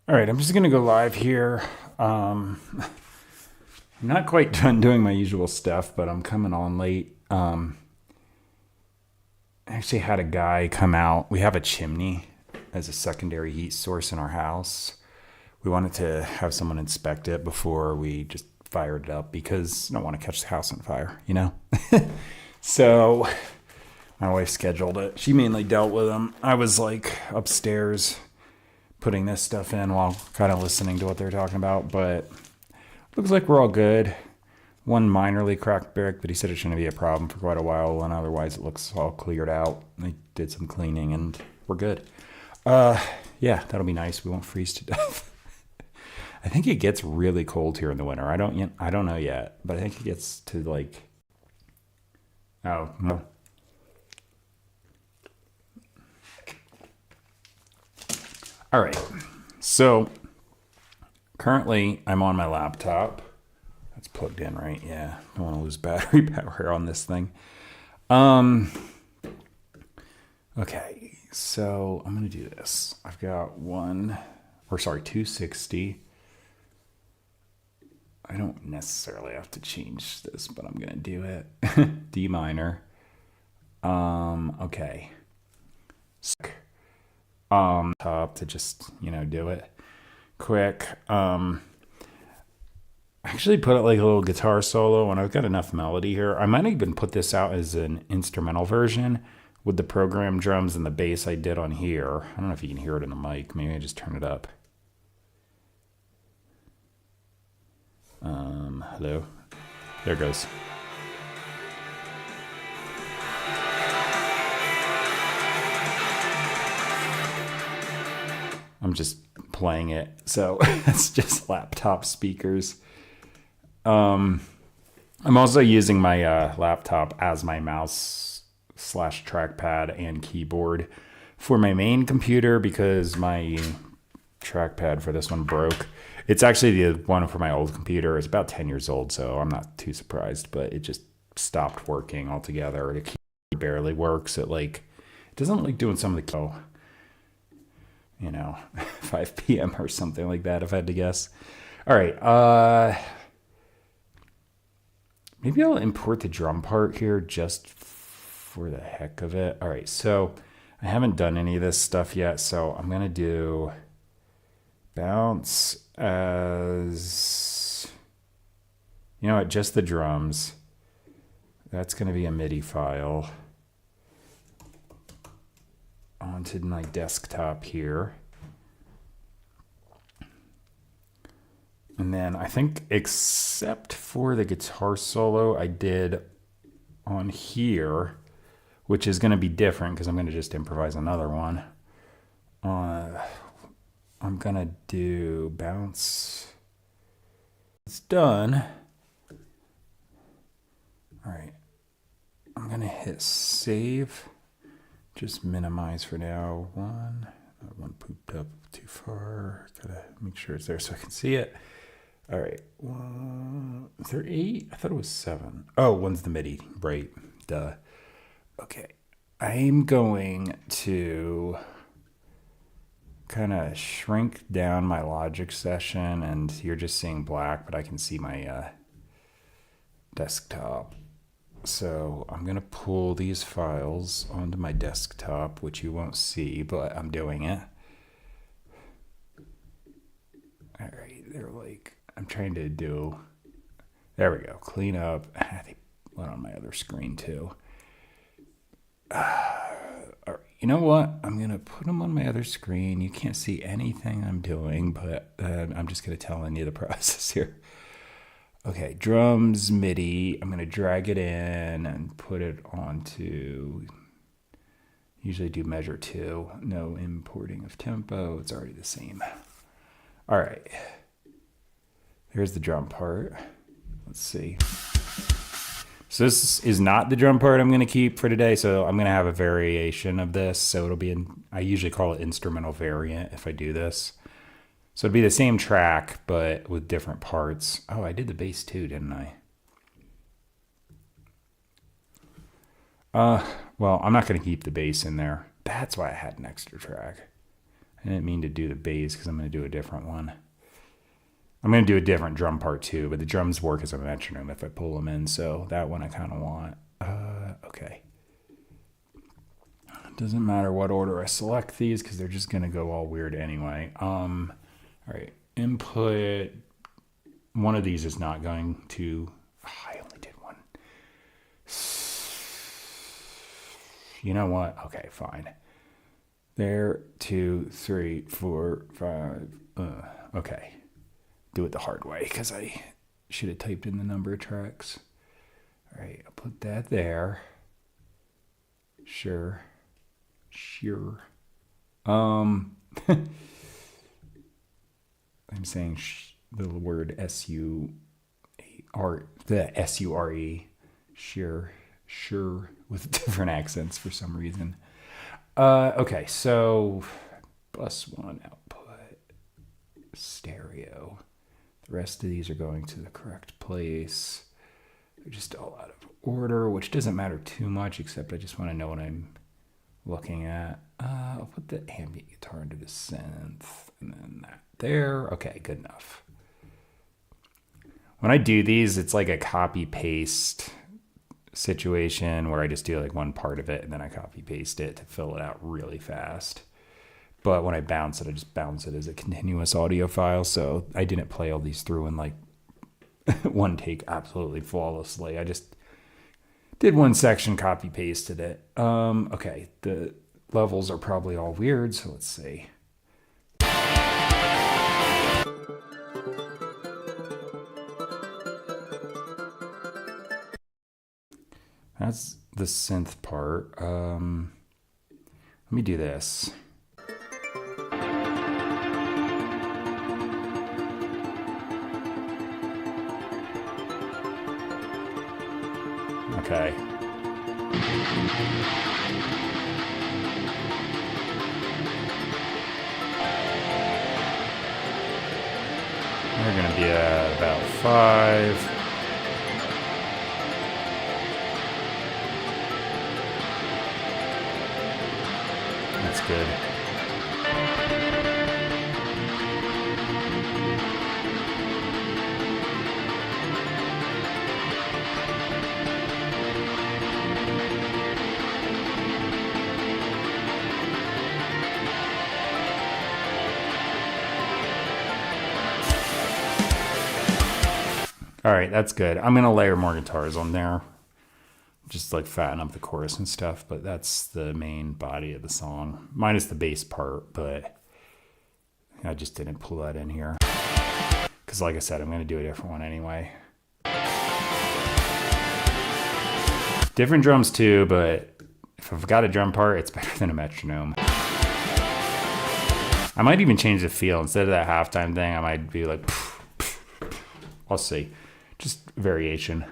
All right, I'm just gonna go live here. I'm not quite done doing my usual stuff, but I'm coming on late. I actually had a guy come out. We have a chimney as a secondary heat source in our house. We wanted to have someone inspect it before we just fired it up because I don't want to catch the house on fire, you know? So my wife scheduled it. She mainly dealt with them. I was like upstairs putting this stuff in while kind of listening to what they're talking about, but looks like we're all good. One minorly cracked brick, but he said it shouldn't be a problem for quite a while, and otherwise it looks all cleared out. They did some cleaning, and we're good. Yeah, that'll be nice. We won't freeze to death. I think it gets really cold here in the winter. I don't know yet, but I think it gets to like, oh no. All right. So currently I'm on my laptop. That's plugged in, right? Yeah. Don't want to lose battery power on this thing. Um okay. So I'm gonna do this. I've got 260. I don't necessarily have to change this, but I'm gonna do it. D minor. Okay. Top to just, do it quick. Actually put it like a little guitar solo, and I've got enough melody here. I might even put this out as an instrumental version with the program drums and the bass I did on here. I don't know if you can hear it in the mic. Maybe I just turn it up. Hello? There it goes. I'm just playing it. So it's just laptop speakers. I'm also using my laptop as my mouse / trackpad and keyboard for my main computer because my trackpad for this one broke. It's actually the one for my old computer. It's about 10 years old, so I'm not too surprised, but it just stopped working altogether. The keyboard barely works. It doesn't like doing some of the 5 p.m. or something like that, if I had to guess. All right. Maybe I'll import the drum part here just for the heck of it. All right, so I haven't done any of this stuff yet, so I'm going to do bounce as, just the drums. That's going to be a MIDI file onto my desktop here. And then I think, except for the guitar solo I did on here, which is going to be different because I'm going to just improvise another one. I'm going to do bounce. It's done. All right. I'm going to hit save. Just minimize for now. One pooped up too far. Gotta make sure it's there so I can see it. All right. Is there 8? I thought it was 7. Oh, one's the MIDI. Right. Duh. Okay. I'm going to kind of shrink down my Logic session, and you're just seeing black, but I can see my desktop. So I'm going to pull these files onto my desktop, which you won't see, but I'm doing it. All right. They're like, I'm trying to do, there we go, clean up. They went on my other screen too. All right, you know what? I'm going to put them on my other screen. You can't see anything I'm doing, but I'm just going to tell you the process here. Okay, drums, MIDI. I'm going to drag it in and put it onto, usually do measure 2. No importing of tempo. It's already the same. All right. Here's the drum part. Let's see. So this is not the drum part I'm going to keep for today. So I'm going to have a variation of this. So it'll be I usually call it instrumental variant if I do this. So it'll be the same track, but with different parts. Oh, I did the bass too, didn't I? Well, I'm not going to keep the bass in there. That's why I had an extra track. I I didn't mean to do the bass because I'm going to do a different one. I'm going to do a different drum part too, but the drums work as a metronome if I pull them in, so that one I kind of want. Okay. It doesn't matter what order I select these because they're just going to go all weird anyway. All right, input. One of these is not going to... Oh, I only did one. You know what? Okay, fine. There, 2, 3, 4, 5. Okay. Do it the hard way because I should have typed in the number of tracks. All right, I'll put that there. Sure. I'm saying the word S-U-R, the S-U-R-E, sure, with different accents for some reason. Okay, so +1 output, stereo. The rest of these are going to the correct place. They're just all out of order, which doesn't matter too much, except I just want to know what I'm looking at. I'll put the ambient guitar into the synth, and then that there. Okay, good enough. When I do these, it's like a copy-paste situation where I just do like one part of it, and then I copy-paste it to fill it out really fast. But when I bounce it, I just bounce it as a continuous audio file, so I didn't play all these through in like one take absolutely flawlessly. I just did one section, copy pasted it. Okay, the levels are probably all weird, so let's see. That's the synth part. Let me do this. Okay. We're going to be at about 5. That's good. All right, that's good. I'm going to layer more guitars on there. Just like fatten up the chorus and stuff, but that's the main body of the song. Minus the bass part, but I just didn't pull that in here. Because like I said, I'm going to do a different one anyway. Different drums too, but if I've got a drum part, it's better than a metronome. I might even change the feel. Instead of that halftime thing, I might be like... I'll see. Just variation.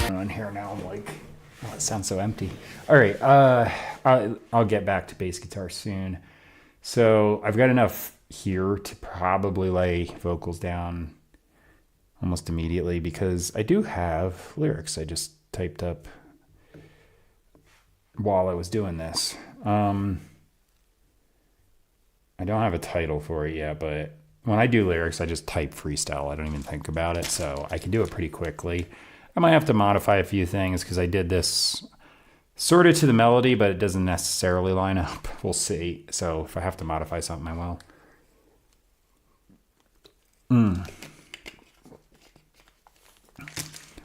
On here now, I'm like, oh, it sounds so empty. All right, I'll get back to bass guitar soon. So I've got enough here to probably lay vocals down almost immediately because I do have lyrics I just typed up while I was doing this. I don't have a title for it yet, but when I do lyrics, I just type freestyle. I don't even think about it, so I can do it pretty quickly. I might have to modify a few things because I did this sort of to the melody, but it doesn't necessarily line up. We'll see. So if I have to modify something, I will.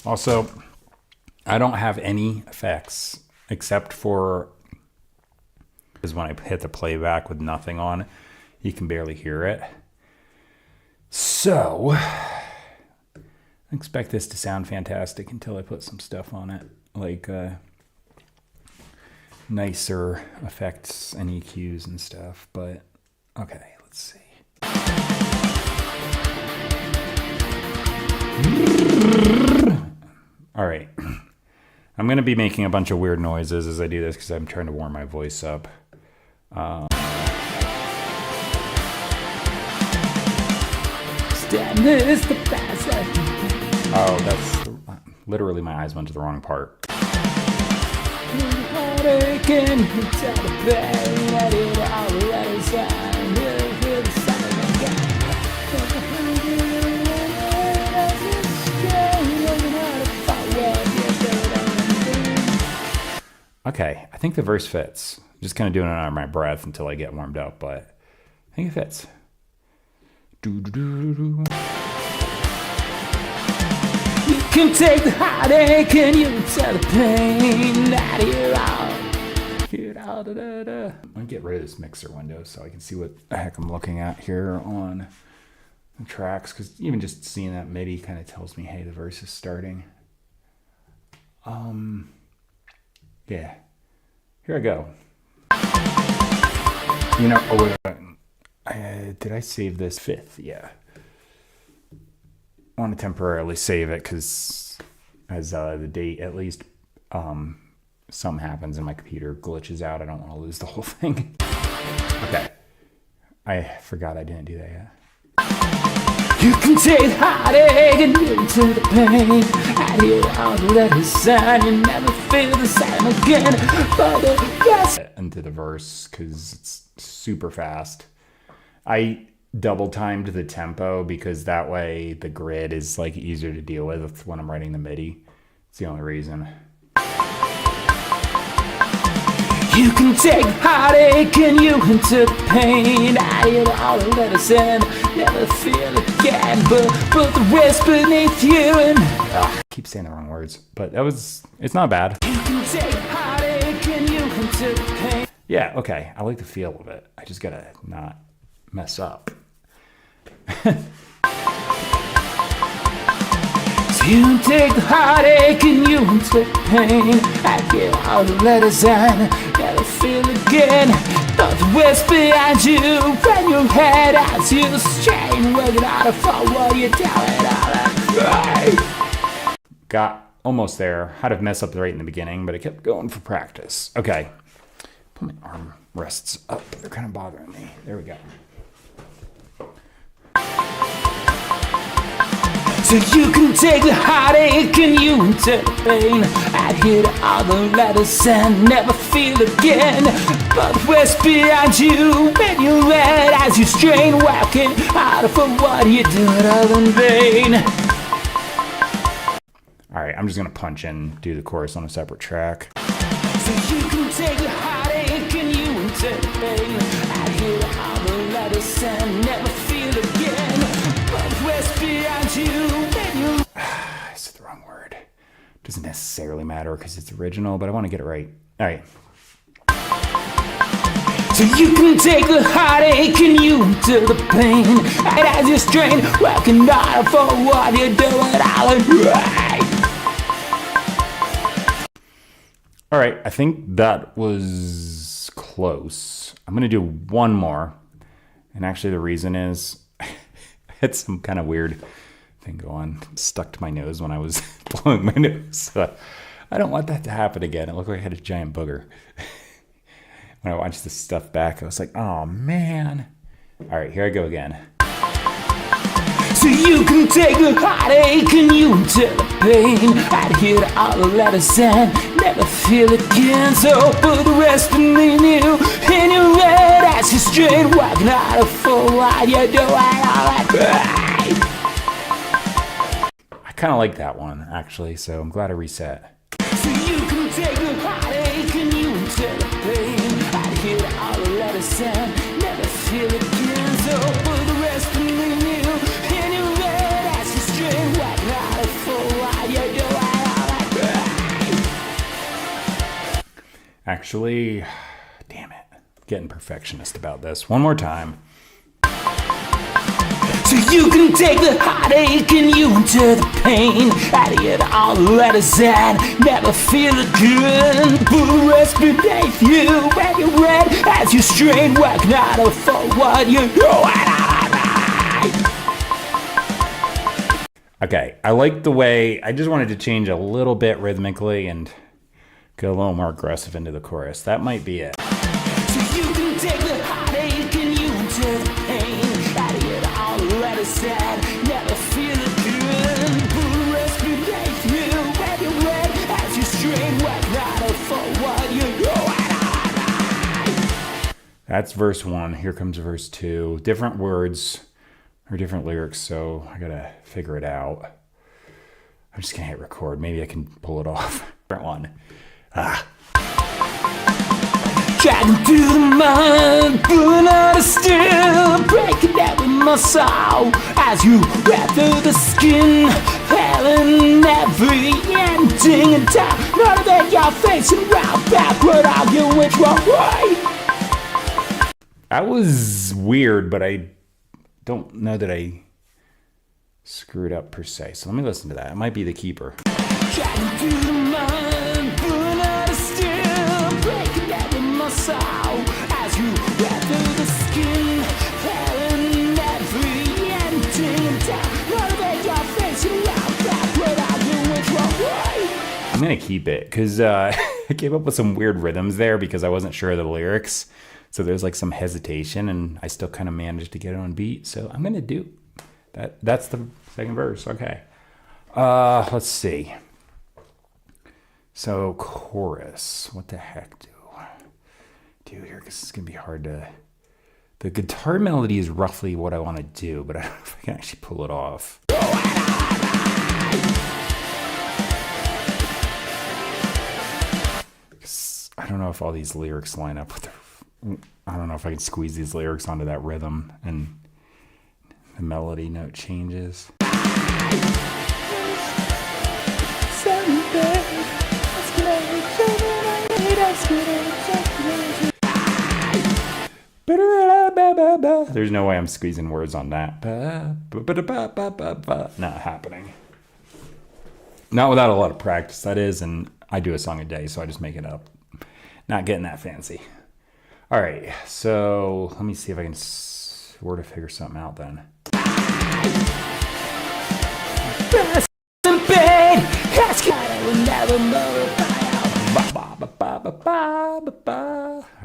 Also, I don't have any effects except for because when I hit the playback with nothing on, you can barely hear it. So I expect this to sound fantastic until I put some stuff on it, like nicer effects and EQs and stuff. But okay, let's see. All right, I'm going to be making a bunch of weird noises as I do this because I'm trying to warm my voice up. Oh, that's literally my eyes went to the wrong part. Okay, I think the verse fits. I'm just kind of doing it under my breath until I get warmed up, but I think it fits. You can take the heartache and you can tell the pain out of your out. I'm gonna get rid of this mixer window so I can see what the heck I'm looking at here on the tracks, because even just seeing that MIDI kind of tells me, hey, the verse is starting. Yeah, here I go. You know, did I save this? 5th, yeah. I want to temporarily save it because as the date, at least, something happens and my computer glitches out. I don't want to lose the whole thing. Okay. I forgot I didn't do that yet. You can take the heartache and you can take the pain. I hear all the letters sign. You never feel the same again. But the rest into the verse because it's super fast. I double timed the tempo because that way the grid is like easier to deal with when I'm writing the MIDI. It's the only reason. You can take heartache and you can take pain. I hear all the letters and never feel again. But the rest beneath you and I keep saying the wrong words, but it's not bad. You can take heartache and you can take pain. Yeah, okay. I like the feel of it. I just gotta not mess up. You can take the heartache and you can take the pain. I get all the letters and never feel again. But the rest behind you and your head as you strain, working harder for what you're doing. Got almost there. Had to mess up right in the beginning, but I kept going for practice. Okay. Put my arm rests up. They're kind of bothering me. There we go. So you can take the heartache and you can take the pain. I'd hit all the letters and never feel again. But the rest behind you when you're red as you strain, working harder for what you do it all in vain. Alright, I'm just gonna punch in, do the chorus on a separate track. So you can take the heartache and you can take the pain. I'd hit all the letters and never feel again. But the rest behind you. I said the wrong word. Doesn't necessarily matter because it's original, but I want to get it right. All right. So you can take the heartache and you can take the pain. And as you strain, working hard for what you're doing all right. All right, I think that was close. I'm going to do one more. And actually the reason is I had some kind of weird thing go on. Stuck to my nose when I was blowing my nose. So I don't want that to happen again. It looked like I had a giant booger. When I watched this stuff back, I was like, oh man. All right, here I go again. So you can take the heartache and you can take the pain. I'd hear all the letters and never feel again. So put the rest beneath you in your head as you strain, working harder for what you're doing all right. I kind of like that one, actually, so I'm glad I reset. So you can take the heartache and you can take the pain. I'd hear all the letters and never feel again. So put the rest beneath you in your head as you strain, working harder for what you're doing all right. Actually, damn it. Getting perfectionist about this. One more time. So you can take the heartache and you can take the pain. I'd hear all the letters and never feel again. Put the rest beneath you when you're red as you strain, working harder for what you're doing. Okay, I like the way, I just wanted to change a little bit rhythmically and go a little more aggressive into the chorus. That might be it. So you can That's verse 1. Here comes verse 2. Different words or different lyrics, so I gotta figure it out. I'm just gonna hit record. Maybe I can pull it off. Different one. Dragging through the mud, pulling out a steel, breaking every muscle as you rip through the skin, failing every ending in time. None of it you're facing round backward, arguing which one way. That was weird, but I don't know that I screwed up per se. So let me listen to that. It might be the keeper. Dragging through the mud, pulling out a steel, breaking every muscle as you rip through the skin, failing every ending in time. None of it you're facing round backward, arguing which one way. I'm gonna keep it because I came up with some weird rhythms there because I wasn't sure of the lyrics. So there's like some hesitation, and I still kind of managed to get it on beat. So I'm gonna do that. That's the second verse. Okay. Let's see. So chorus. What the heck do here? Because it's gonna be hard to. The guitar melody is roughly what I want to do, but I don't know if I can actually pull it off. I don't know if all these lyrics line up with the. I don't know if I can squeeze these lyrics onto that rhythm and the melody note changes. There's no way I'm squeezing words on that. Not happening. Not without a lot of practice, that is, and I do a song a day, so I just make it up. Not getting that fancy. All right, so let me see if I can sort of figure something out then. All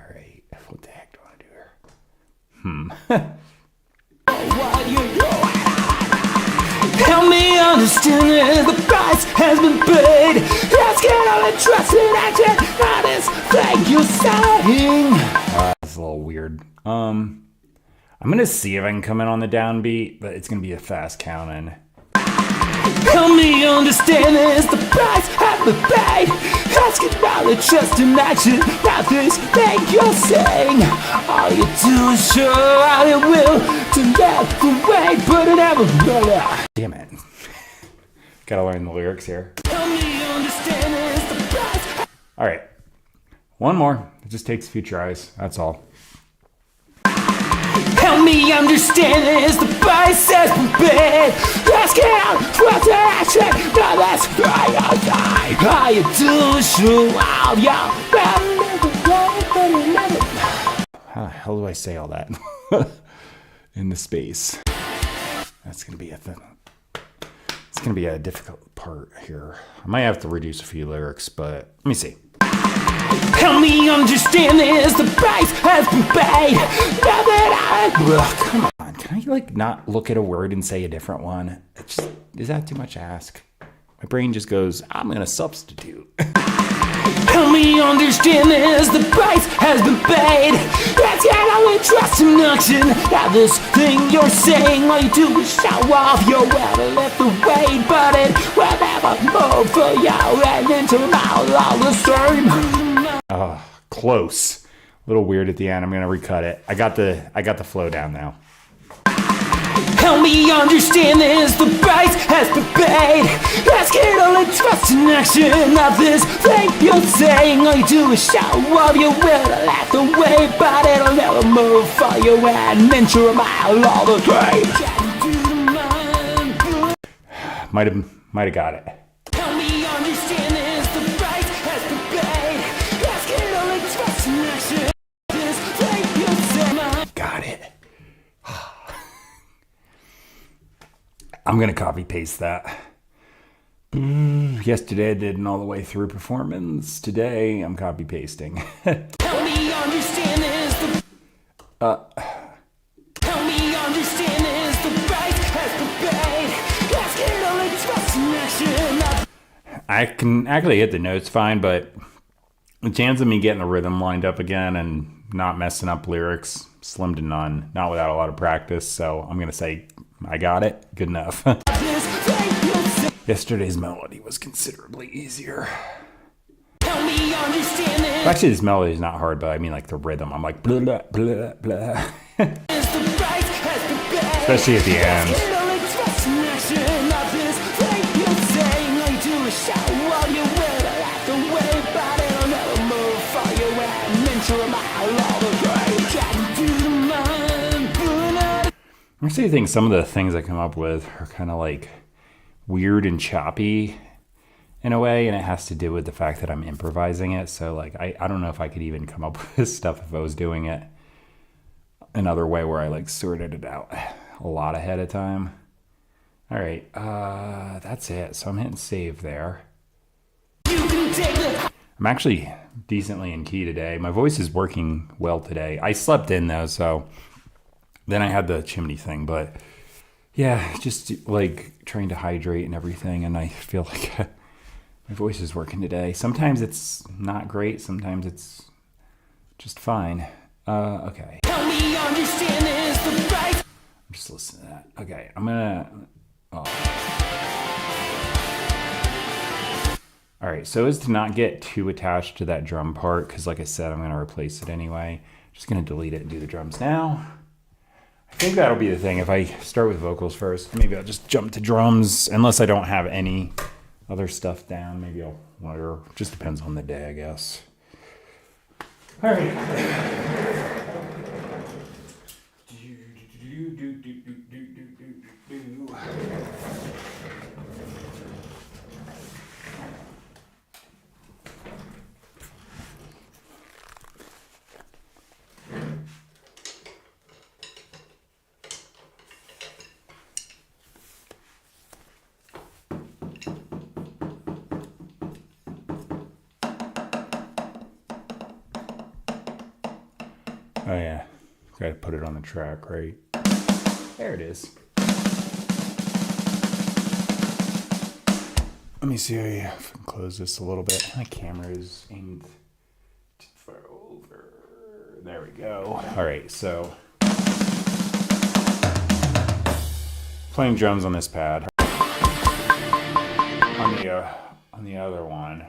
right, what the heck do I want to do here? Help me understand that the price has been paid. Let's get all the trust in action. Not this thing you're saying. That's a little weird. I'm gonna see if I can come in on the downbeat, but it's gonna be a fast count in. Help me understand this, the price has been paid. Let's get all the trust in action. Not this thing you're saying. All you do is show how it will to let the way, but it never will. Damn it. Gotta learn the lyrics here. Help me understand this, the price. All right. One more. It just takes a few tries. That's all. Help me understand this, the price has been paid. Let's get out, what's the action? Now let's try or die. All you do is show out, yeah. How the hell do I say all that in the space? That's gonna be it's gonna be a difficult part here. I might have to reduce a few lyrics, but let me see. Help me understand this, the price has been paid. Now that come on, can I like not look at a word and say a different one? Is that too much to ask? My brain just goes, I'm gonna substitute. Help me understand this, the price has been paid. Let's get all the trust in action. Now this thing you're saying, all you do is show off your well to lift the weight, but it will never move for you and into mouth all the same. Close. A little weird at the end. I'm gonna recut it. I got the flow down now. Help me understand this, the price has been paid. Let's get all the trust in action of this thing you're saying. All you do is show off your will to let the way, but it'll never move for you and enter a mile all the way. Might have got it. Help me understand this, the price has been paid. Let's get all the trust in action of this thing you're saying. Got it. I'm going to copy paste that. Yesterday I did an all the way through performance. Today I'm copy pasting. Help me understand this. Help me understand this. The price has been paid. Let's get all the trust in action. I can actually hit the notes fine, but the chance of me getting the rhythm lined up again and not messing up lyrics, slim to none, not without a lot of practice. So I'm going to say I got it. Good enough. Yesterday's melody was considerably easier. Actually, this melody is not hard, but I mean like the rhythm. I'm like blah, blah, blah, blah. Especially at the end. I actually think some of the things I come up with are kind of like weird and choppy in a way, and it has to do with the fact that I'm improvising it. So like I don't know if I could even come up with this stuff if I was doing it another way where I like sorted it out a lot ahead of time. All right, that's it. So I'm hitting save there. I'm actually decently in key today. My voice is working well today. I slept in though, so then I had the chimney thing, but yeah, just like trying to hydrate and everything, and I feel like my voice is working today. Sometimes it's not great, sometimes it's just fine. Okay. Help me understand this, the right. I'm just listening to that. Okay, I'm gonna. All right, so as to not get too attached to that drum part, because like I said, I'm gonna replace it anyway. Just gonna delete it and do the drums now. I think that'll be the thing. If I start with vocals first, maybe I'll just jump to drums, unless I don't have any other stuff down. Maybe I'll whatever. Just depends on the day, I guess. All right. Oh yeah, gotta put it on the track, right? There it is. Let me see if I can close this a little bit. My camera is aimed too far over. There we go. All right, so playing drums on this pad. On the other one.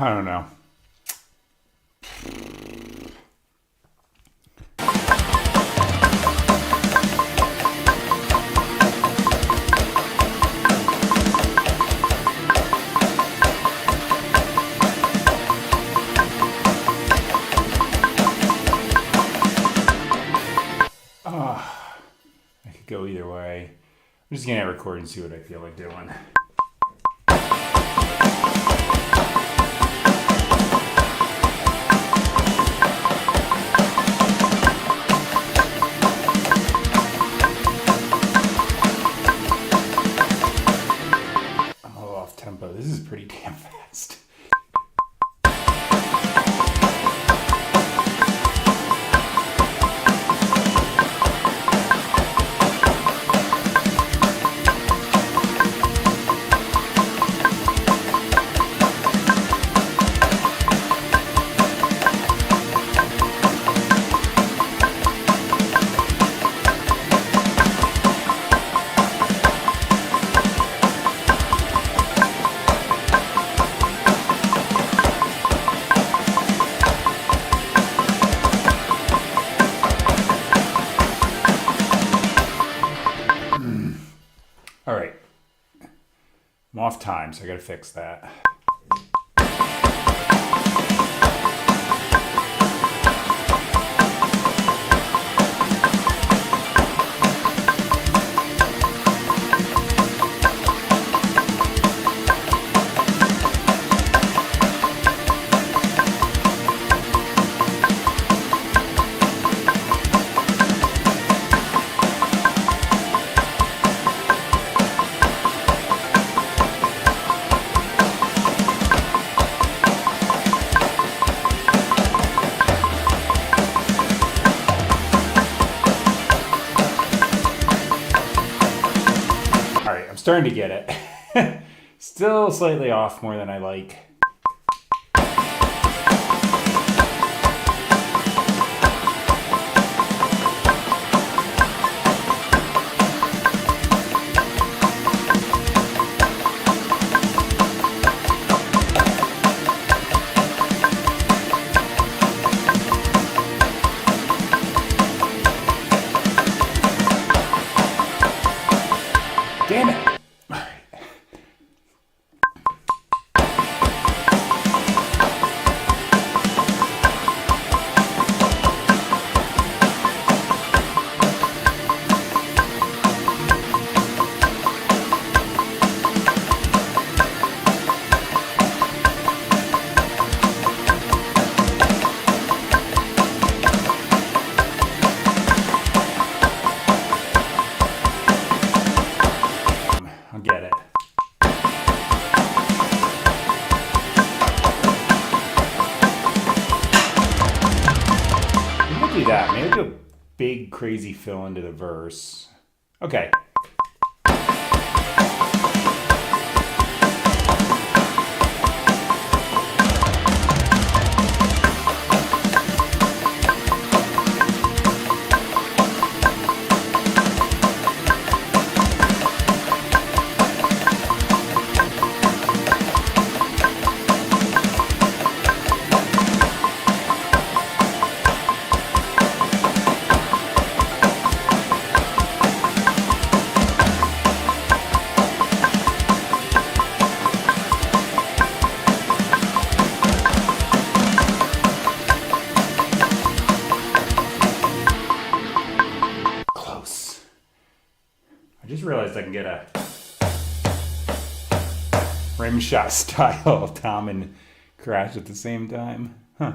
I don't know. I could go either way. I'm just gonna record and see what I feel like doing. This is pretty damn fast. All right, I'm off time, so I gotta fix that. starting to get it. Still slightly off more than I like. Damn it. All right. I'll get it. I'm gonna do that. Maybe do a big crazy fill into the verse. Okay. Close. I just realized I can get a rim shot style tom and crash at the same time. Huh.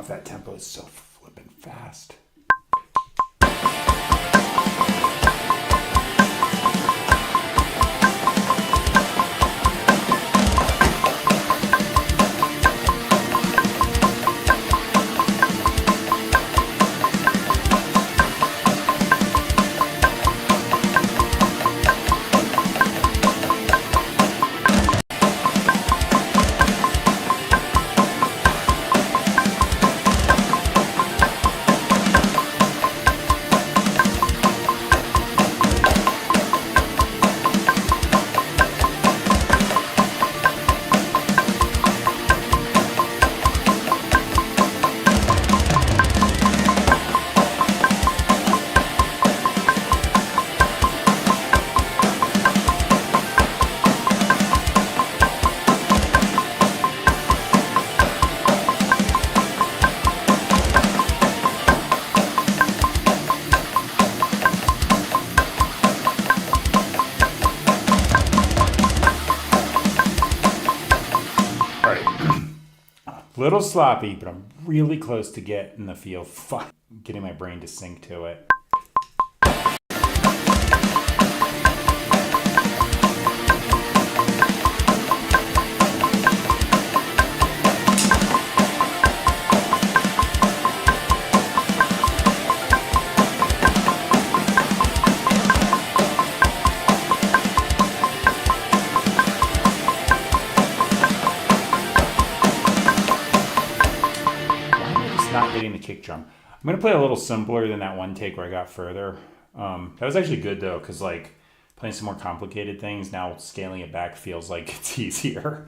That tempo is so flippin' fast. Little sloppy, but I'm really close to getting the feel. Getting my brain to sync to it. Not getting the kick drum. I'm gonna play a little simpler than that one take where I got further. That was actually good though, because like playing some more complicated things, now scaling it back feels like it's easier.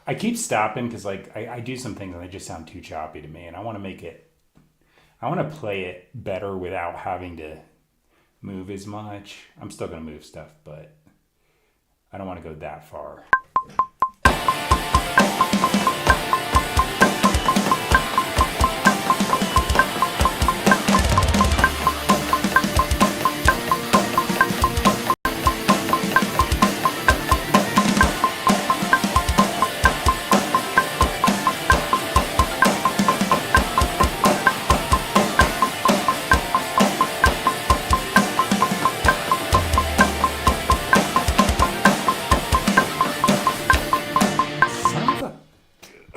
I keep stopping because like I do some things and they just sound too choppy to me, and I want to make it. I want to play it better without having to move as much. I'm still gonna move stuff, but I don't want to go that far.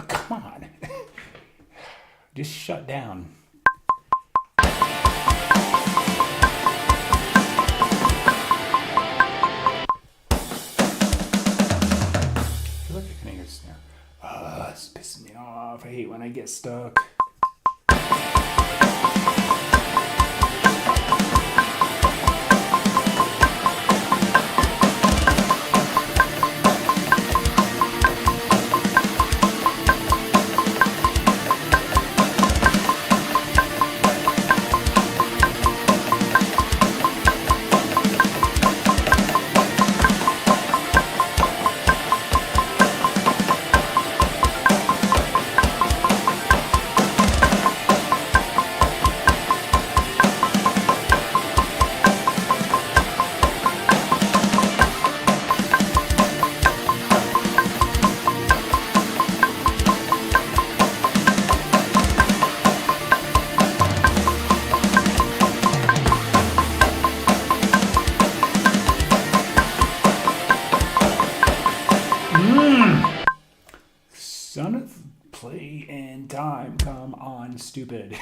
Come on. Just shut down. I feel like I can hear a snare. It's pissing me off. I hate when I get stuck. Son of play and time, come on, stupid.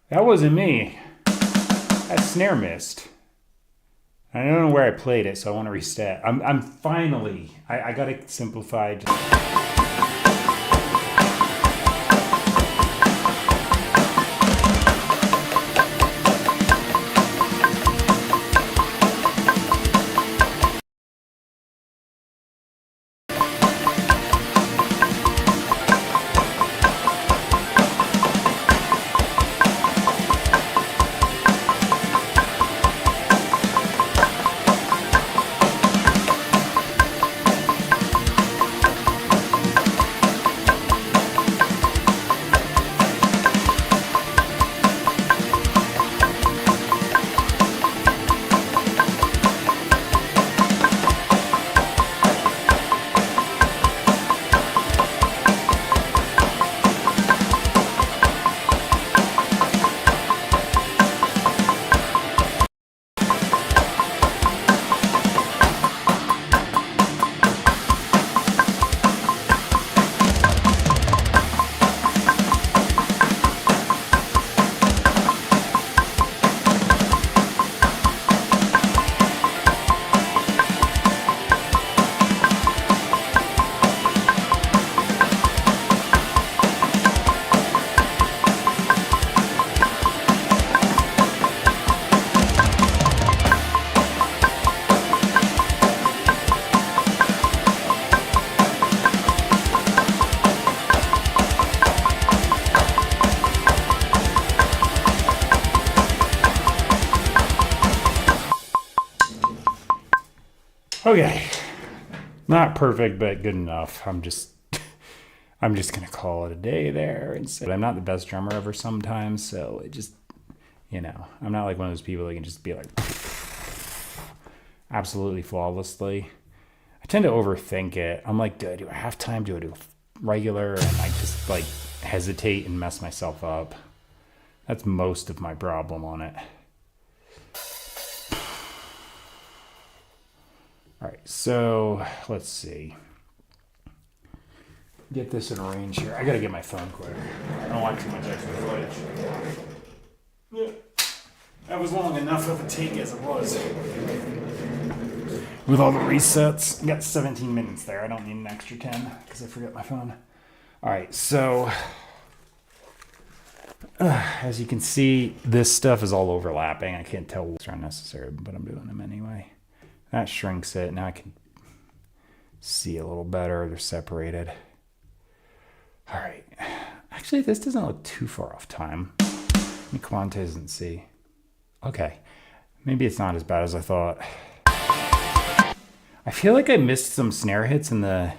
That wasn't me. That snare missed. I don't know where I played it, so I want to reset. I'm finally. I got it simplified. Okay. Not perfect, but good enough. I'm just gonna call it a day there. But I'm not the best drummer ever sometimes, so it just, I'm not like one of those people that can just be like absolutely flawlessly. I tend to overthink it. I'm like, do I have time? Do I do regular? And I just like hesitate and mess myself up. That's most of my problem on it. All right, so let's see. Get this in range here. I gotta get my phone quick. I don't want too much extra footage. Yeah, that was long enough of a take as it was. With all the resets, I got 17 minutes there. I don't need an extra 10 because I forgot my phone. All right, so as you can see, this stuff is all overlapping. I can't tell what's unnecessary, but I'm doing them anyway. That shrinks it. Now I can see a little better. They're separated. All right. Actually, this doesn't look too far off time. Let me quantize and see. Okay. Maybe it's not as bad as I thought. I feel like I missed some snare hits in the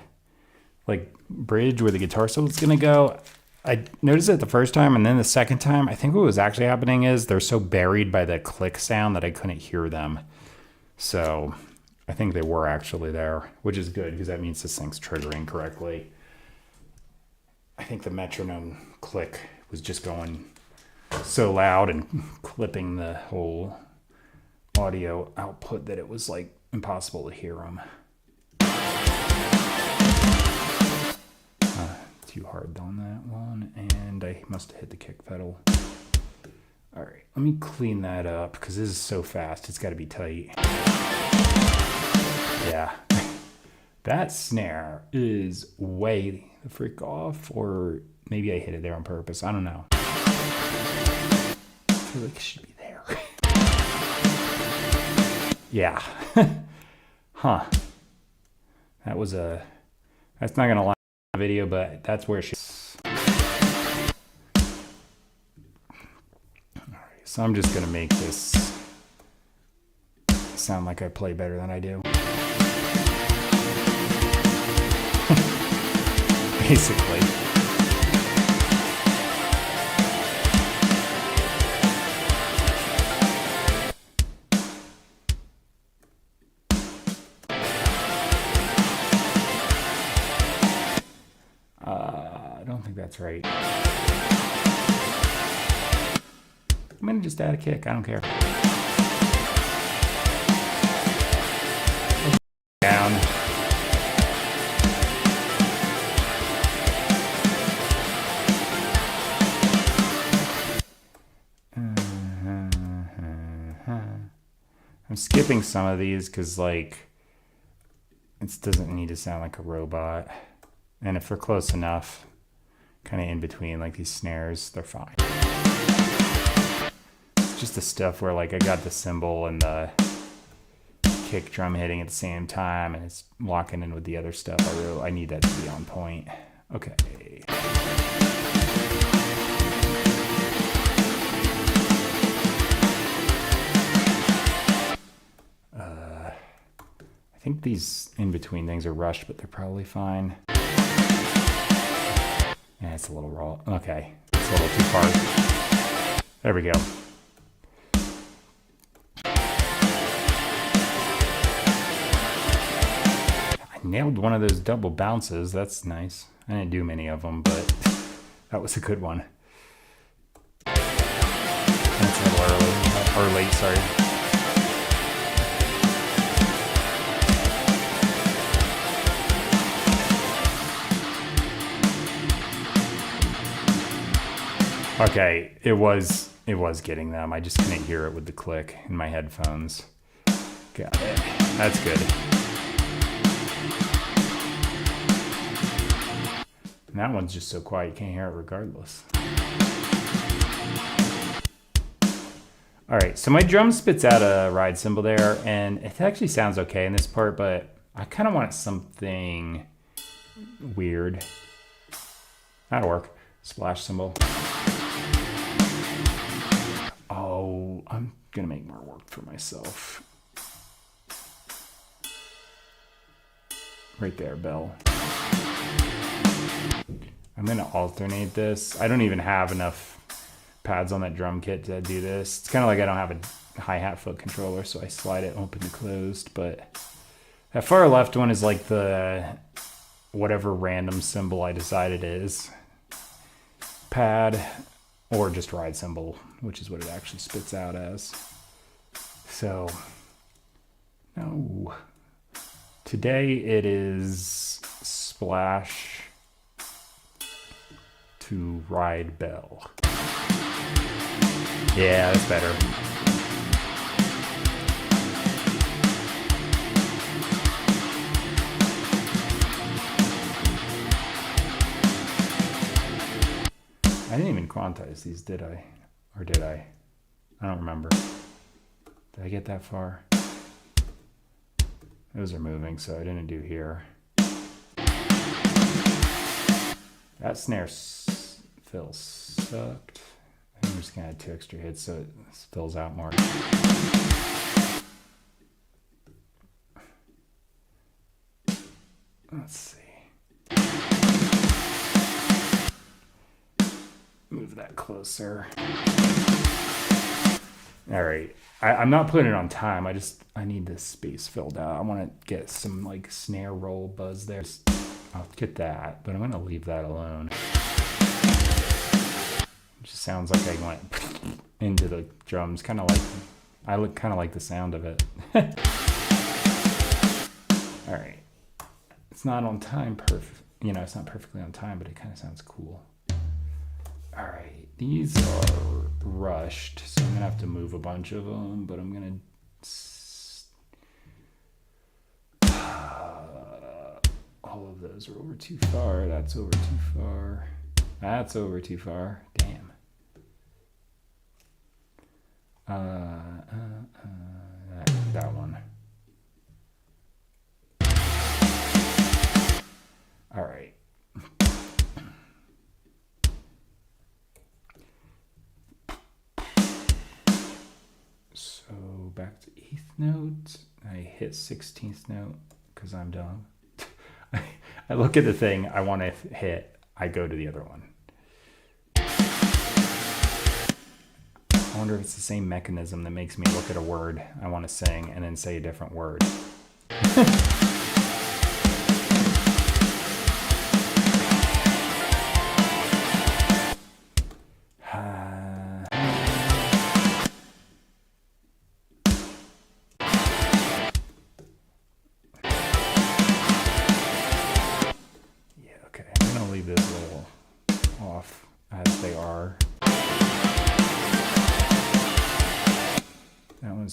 bridge where the guitar solo's gonna go. I noticed it the first time, and then the second time, I think what was actually happening is they're so buried by the click sound that I couldn't hear them. So I think they were actually there, which is good because that means this thing's triggering correctly. I think the metronome click was just going so loud and clipping the whole audio output that it was like impossible to hear them. Too hard on that one, and I must have hit the kick pedal. All right, let me clean that up because this is so fast. It's got to be tight. Yeah, that snare is way the freak off, or maybe I hit it there on purpose. I don't know. I feel like it should be there. Yeah. Huh. That's not gonna lie in the video, but that's where she. So I'm just going to make this sound like I play better than I do. Basically. I don't think that's right. I'm going to just add a kick. I don't care. Down. I'm skipping some of these because, it doesn't need to sound like a robot. And if they're close enough, kind of in between, like these snares, they're fine. Just the stuff where I got the cymbal and the kick drum hitting at the same time and it's locking in with the other stuff. I need that to be on point. Okay. I think these in between things are rushed, but they're probably fine. Yeah, it's a little raw. Okay. It's a little too far. There we go. Nailed one of those double bounces. That's nice. I didn't do many of them, but that was a good one. That's a little early. Or late, sorry. Okay, it was getting them. I just couldn't hear it with the click in my headphones. Got it. That's good. And that one's just so quiet you can't hear it regardless. All right, so my drum spits out a ride cymbal there, and it actually sounds okay in this part, but I kind of want something weird. That'll work. Splash cymbal. Oh, I'm gonna make more work for myself. Right there, bell. I'm gonna alternate this. I don't even have enough pads on that drum kit to do this. It's kind of like I don't have a hi-hat foot controller, so I slide it open to closed, but that far left one is like the whatever random symbol I decide it is. Pad or just ride cymbal, which is what it actually spits out as. So, no. Today it is splash to ride bell. Yeah, that's better. I didn't even quantize these, did I? Or did I? I don't remember. Did I get that far? Those are moving, so I didn't do here. That snare fill sucked. I think I'm just gonna add 2 extra hits so it fills out more. Let's see. Move that closer. All right. I'm not putting it on time. I need this space filled out. I want to get some like snare roll buzz there. I'll get that, but I'm going to leave that alone. It just sounds like I went into the drums. Kind of like, I look kind of like the sound of it. All right. It's not on time perfect. You know, it's not perfectly on time, but it kind of sounds cool. All right, these are rushed, so I'm gonna have to move a bunch of them, but I'm gonna all of those are over too far. That's over too far. That's over too far. Damn. That one. All right. So back to 8th note. I hit 16th note because I'm dumb. I look at the thing I want to hit. I go to the other one. I wonder if it's the same mechanism that makes me look at a word I want to sing and then say a different word.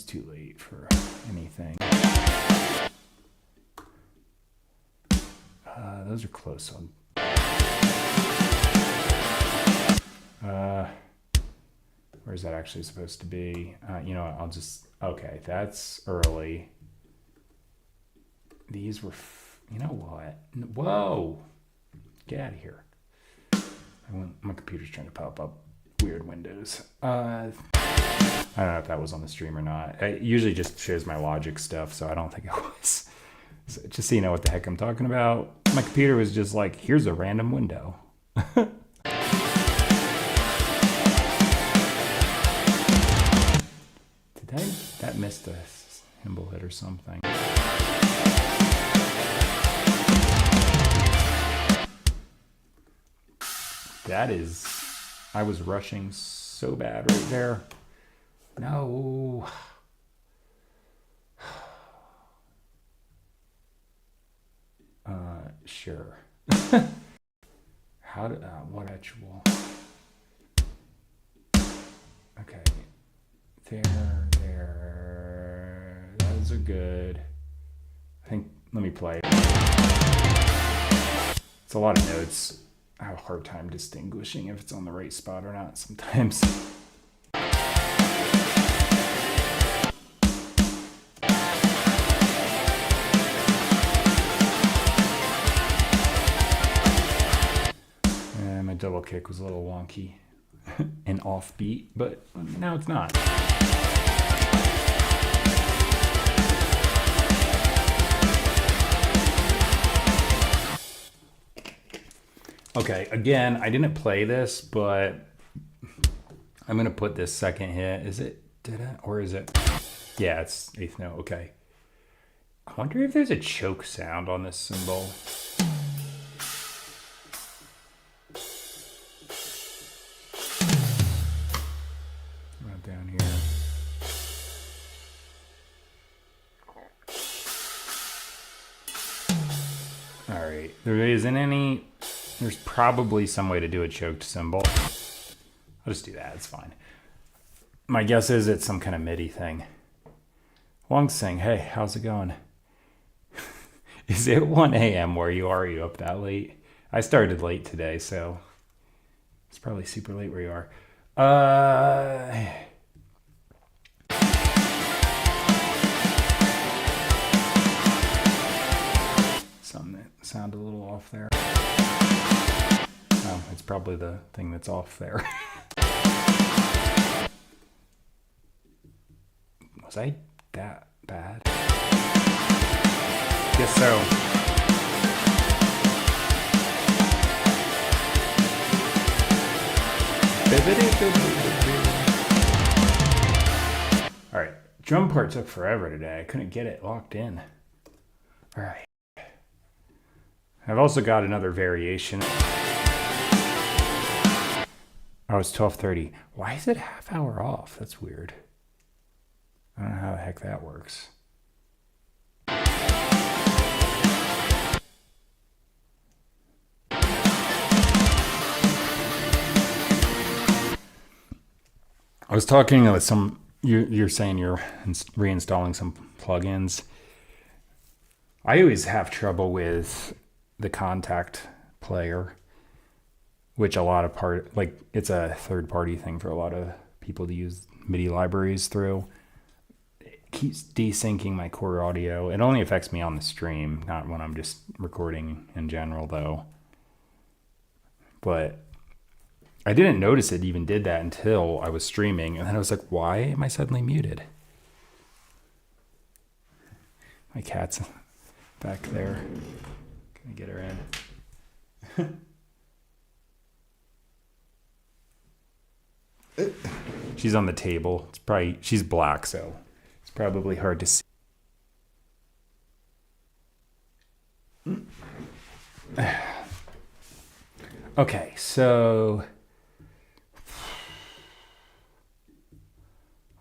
Too late for anything. Those are close on. Where's that actually supposed to be? You know what, I'll just, okay, that's early. These were, you know what? Whoa! Get out of here. My computer's trying to pop up weird windows. I don't know if that was on the stream or not. It usually just shows my Logic stuff, so I don't think it was. So just so you know what the heck I'm talking about. My computer was just like, here's a random window. Did that missed a cymbal hit or something? That is, I was rushing so bad right there. No. Sure. How did, what actual? Okay. There. Those are good. I think, let me play. It's a lot of notes. I have a hard time distinguishing if it's on the right spot or not sometimes. And my double kick was a little wonky and offbeat, but now it's not. Okay, again, I didn't play this, but I'm gonna put this second hit. Is it, did it, or is it? Yeah, it's eighth note, okay. I wonder if there's a choke sound on this cymbal. Right down here. All right, there isn't any, there's probably some way to do a choked cymbal. I'll just do that, it's fine. My guess is it's some kind of MIDI thing. Wong Sing, hey, how's it going? Is it 1 a.m. where you are? Are you up that late? I started late today, so it's probably super late where you are. Something that sounded a little off there. Oh, it's probably the thing that's off there. Was I that bad? Guess so. All right, drum part took forever today. I couldn't get it locked in. All right. I've also got another variation. Oh, it's 12:30. Why is it half hour off? That's weird. I don't know how the heck that works. I was talking with some, you're saying you're reinstalling some plugins. I always have trouble with the Contact player, which a lot of it's a third party thing for a lot of people to use MIDI libraries through. It keeps desyncing my core audio. It only affects me on the stream, not when I'm just recording in general though. But I didn't notice it even did that until I was streaming, and then I was like, why am I suddenly muted? My cat's back there. Can I get her in? She's on the table. It's probably, she's black, so it's probably hard to see. Okay, so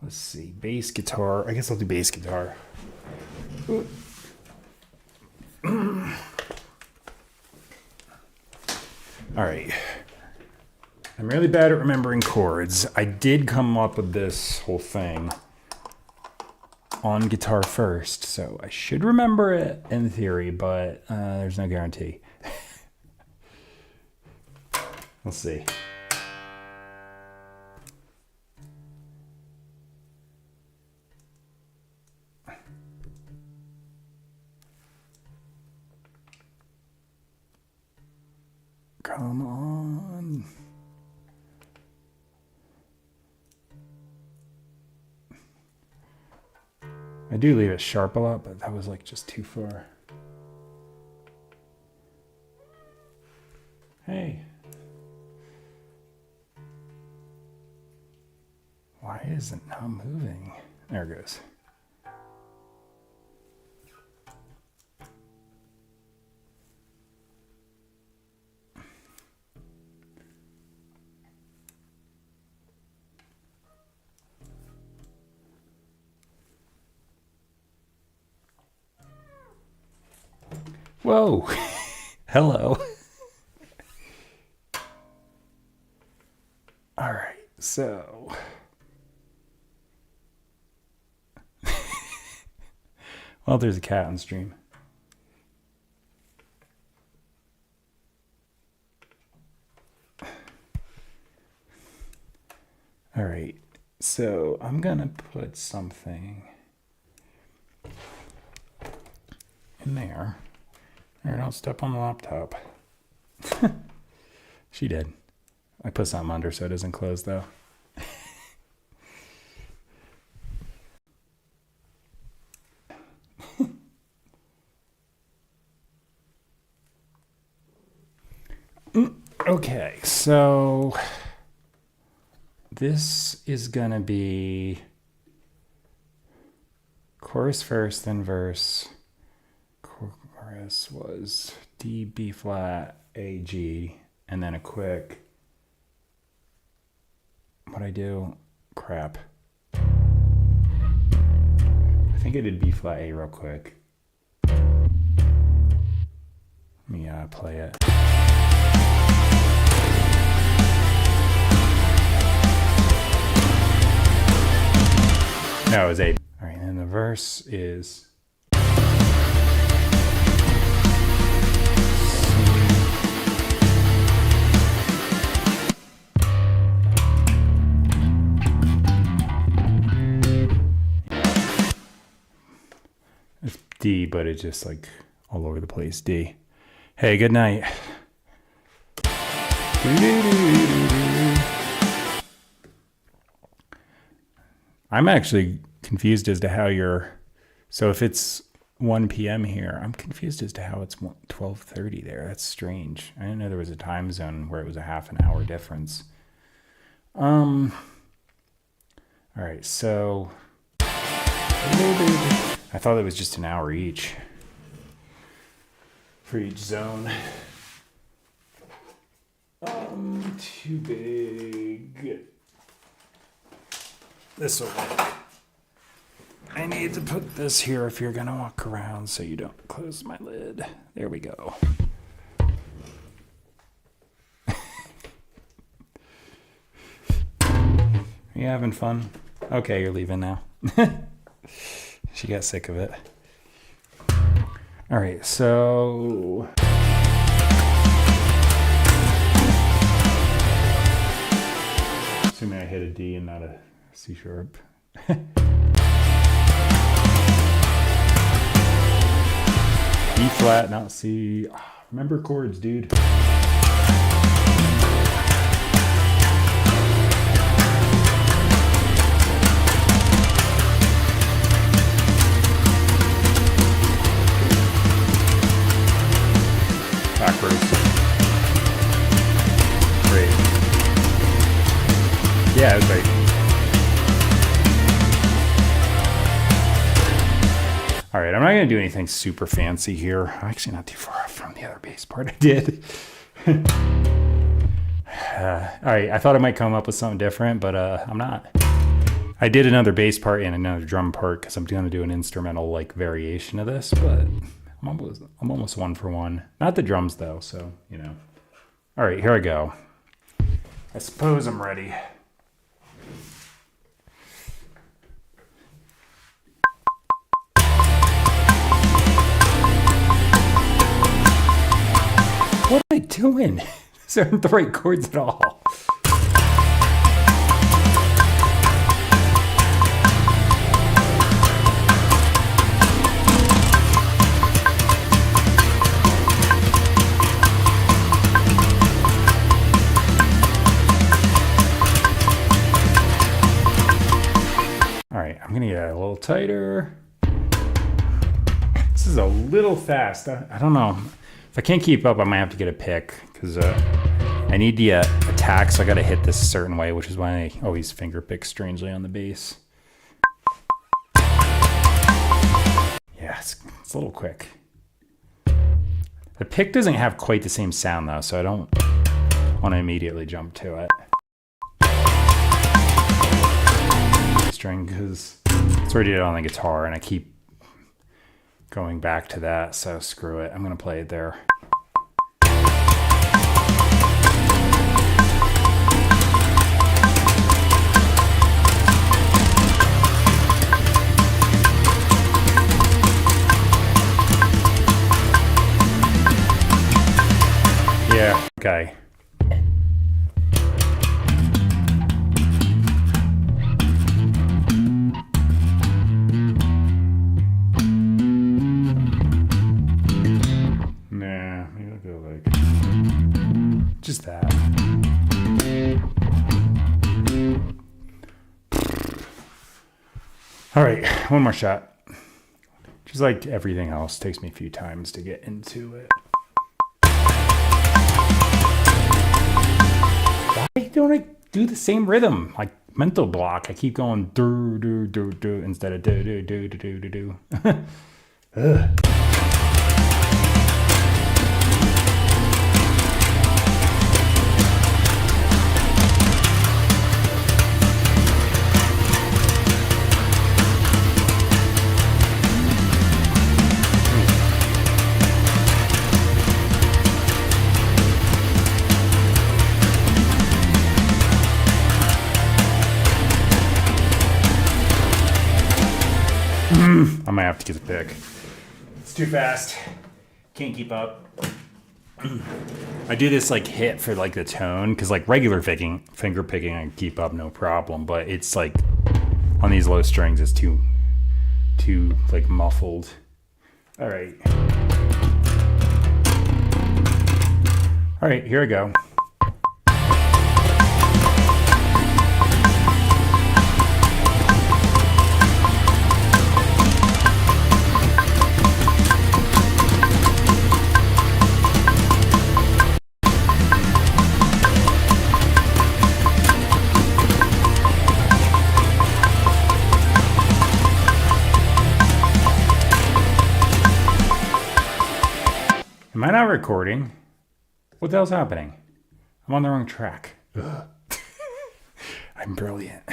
let's see, bass guitar. I guess I'll do bass guitar. All right. I'm really bad at remembering chords. I did come up with this whole thing on Guitar First, so I should remember it in theory, but there's no guarantee. Let's see. Come on. I do leave it sharp a lot, but that was like just too far. Hey. Why is it not moving? There it goes. Whoa. Hello. All right, so well, there's a cat on stream. All right, so I'm gonna put something in there. All right, don't step on the laptop. She did. I put something under so it doesn't close though. Okay, so this is gonna be chorus first, then verse. Chorus was D, B flat, A, G, and then a quick. What'd I do? Crap. I think I did B flat A real quick. Let me play it. No, it was A. All right, and the verse is. It's D, but it's just like all over the place. D. Hey, good night. I'm actually confused as to how you're. So if it's 1 p.m. here, I'm confused as to how it's 12:30 there. That's strange. I didn't know there was a time zone where it was a half an hour difference. All right, so I thought it was just an hour each for each zone. Too big. This will work. I need to put this here if you're gonna walk around so you don't close my lid. There we go. Are you having fun? Okay, you're leaving now. She got sick of it. All right, so assuming I hit a D and not a C sharp. E flat, not C. Remember chords, dude. Backwards. Great. Yeah, I was right. All right, I'm not going to do anything super fancy here. I'm actually not too far off from the other bass part I did. All right, I thought I might come up with something different, but I'm not. I did another bass part and another drum part because I'm going to do an instrumental like variation of this, but I'm almost 1 for 1. Not the drums though, so, you know. All right, here I go. I suppose I'm ready. What am I doing? These aren't the right chords at all. All right, I'm gonna get a little tighter. This is a little fast. I don't know. If I can't keep up, I might have to get a pick because I need the attack, so I got to hit this a certain way, which is why I always finger pick strangely on the bass. Yeah, it's a little quick. The pick doesn't have quite the same sound though, so I don't want to immediately jump to it. String, because it's already did it on the guitar, and I keep going back to that, so screw it. I'm gonna play it there. Yeah, okay. Just that. All right, one more shot. Just like everything else, takes me a few times to get into it. don't I do the same rhythm? Like mental block. I keep going do do do do instead of do do do do do do do. I might have to get a pick. It's too fast. Can't keep up. I do this like hit for like the tone because like regular finger picking I can keep up no problem, but it's like on these low strings it's too like muffled. All right, here I go. Am I not recording? What the hell's happening? I'm on the wrong track. Ugh. I'm brilliant.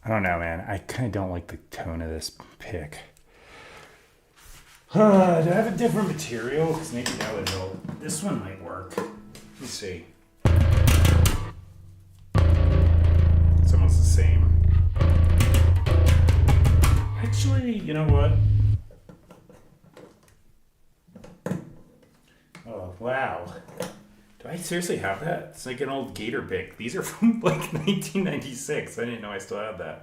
I don't know, man. I kind of don't like the tone of this pick. Do I have a different material? Because maybe that would help. This one might work. Let's see. It's almost the same. Actually, you know what? Oh, wow. Do I seriously have that? It's like an old Gator pick. These are from like 1996. I didn't know I still had that.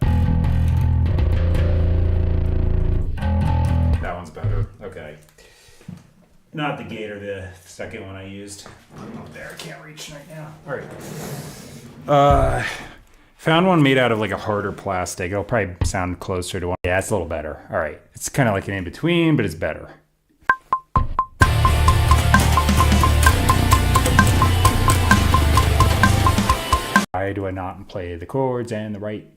That one's better. Okay. Not the Gator, the second one I used. Oh, there, I can't reach right now. All right. Found one made out of like a harder plastic. It'll probably sound closer to one. Yeah, it's a little better. All right. It's kind of like an in-between, but it's better. Why do I not play the chords in the right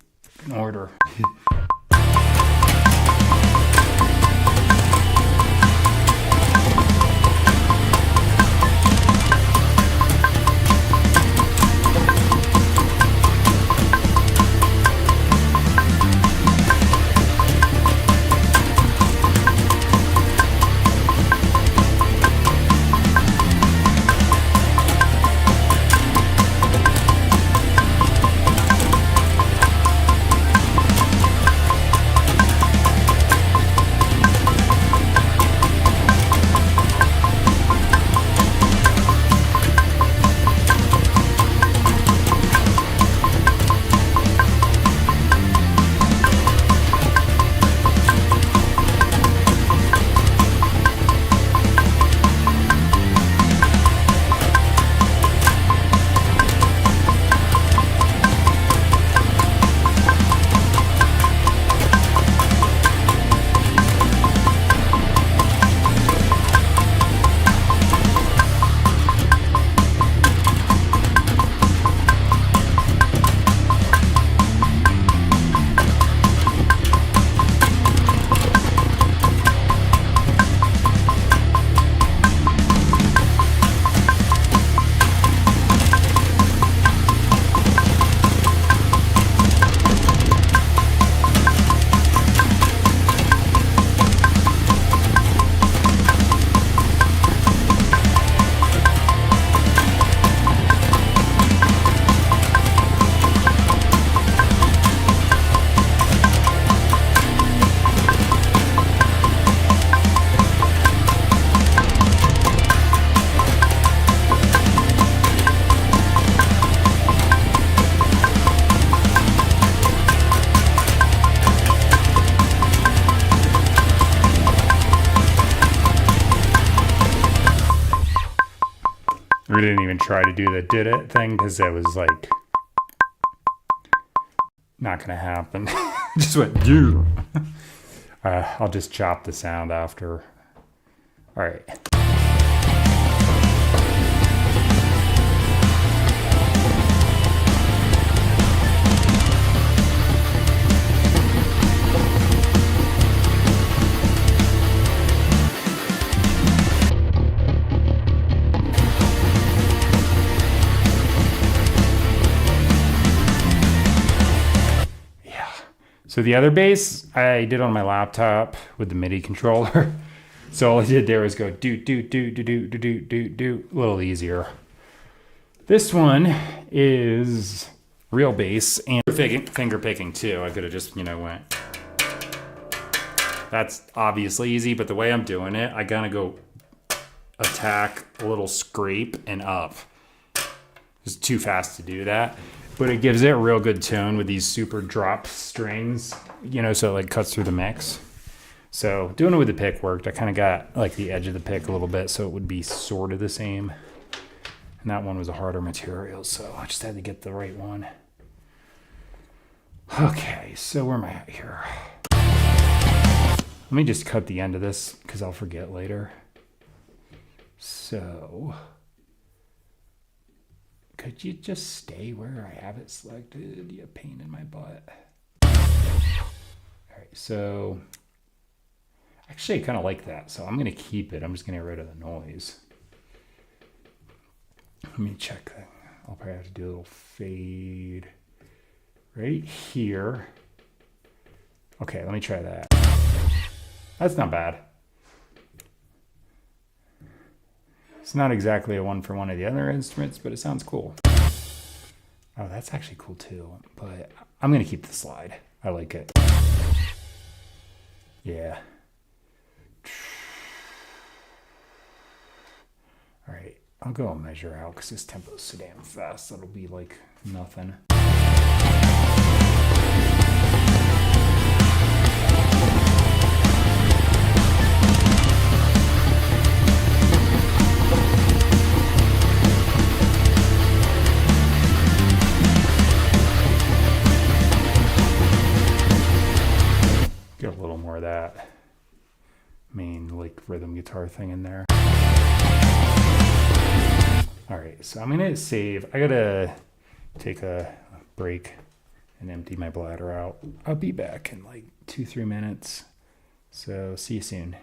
order? We didn't even try to do the did it thing because it was like not gonna happen. Just went do. I'll just chop the sound after. All right. So the other bass I did on my laptop with the MIDI controller. So all I did there was go do do do do do do do do do, a little easier. This one is real bass and finger picking too. I could have just, went. That's obviously easy, but the way I'm doing it, I gotta go attack, a little scrape, and up. It's too fast to do that. But it gives it a real good tone with these super drop strings, so it like cuts through the mix. So doing it with the pick worked. I kind of got like the edge of the pick a little bit so it would be sort of the same. And that one was a harder material, so I just had to get the right one. Okay, so where am I at here? Let me just cut the end of this because I'll forget later. So... could you just stay where I have it selected? You pain in my butt. All right, so actually I kind of like that. So I'm going to keep it. I'm just going to get rid of the noise. Let me check that. I'll probably have to do a little fade right here. Okay, let me try that. That's not bad. It's not exactly a one for one of the other instruments, but it sounds cool. Oh, that's actually cool too, but I'm going to keep the slide. I like it. Yeah. All right, I'll go and measure out because this tempo is so damn fast. That'll be like nothing. Get a little more of that main like rhythm guitar thing in there. All right, so I'm gonna save. I gotta take a break and empty my bladder out. I'll be back in like 2-3 minutes. So see you soon.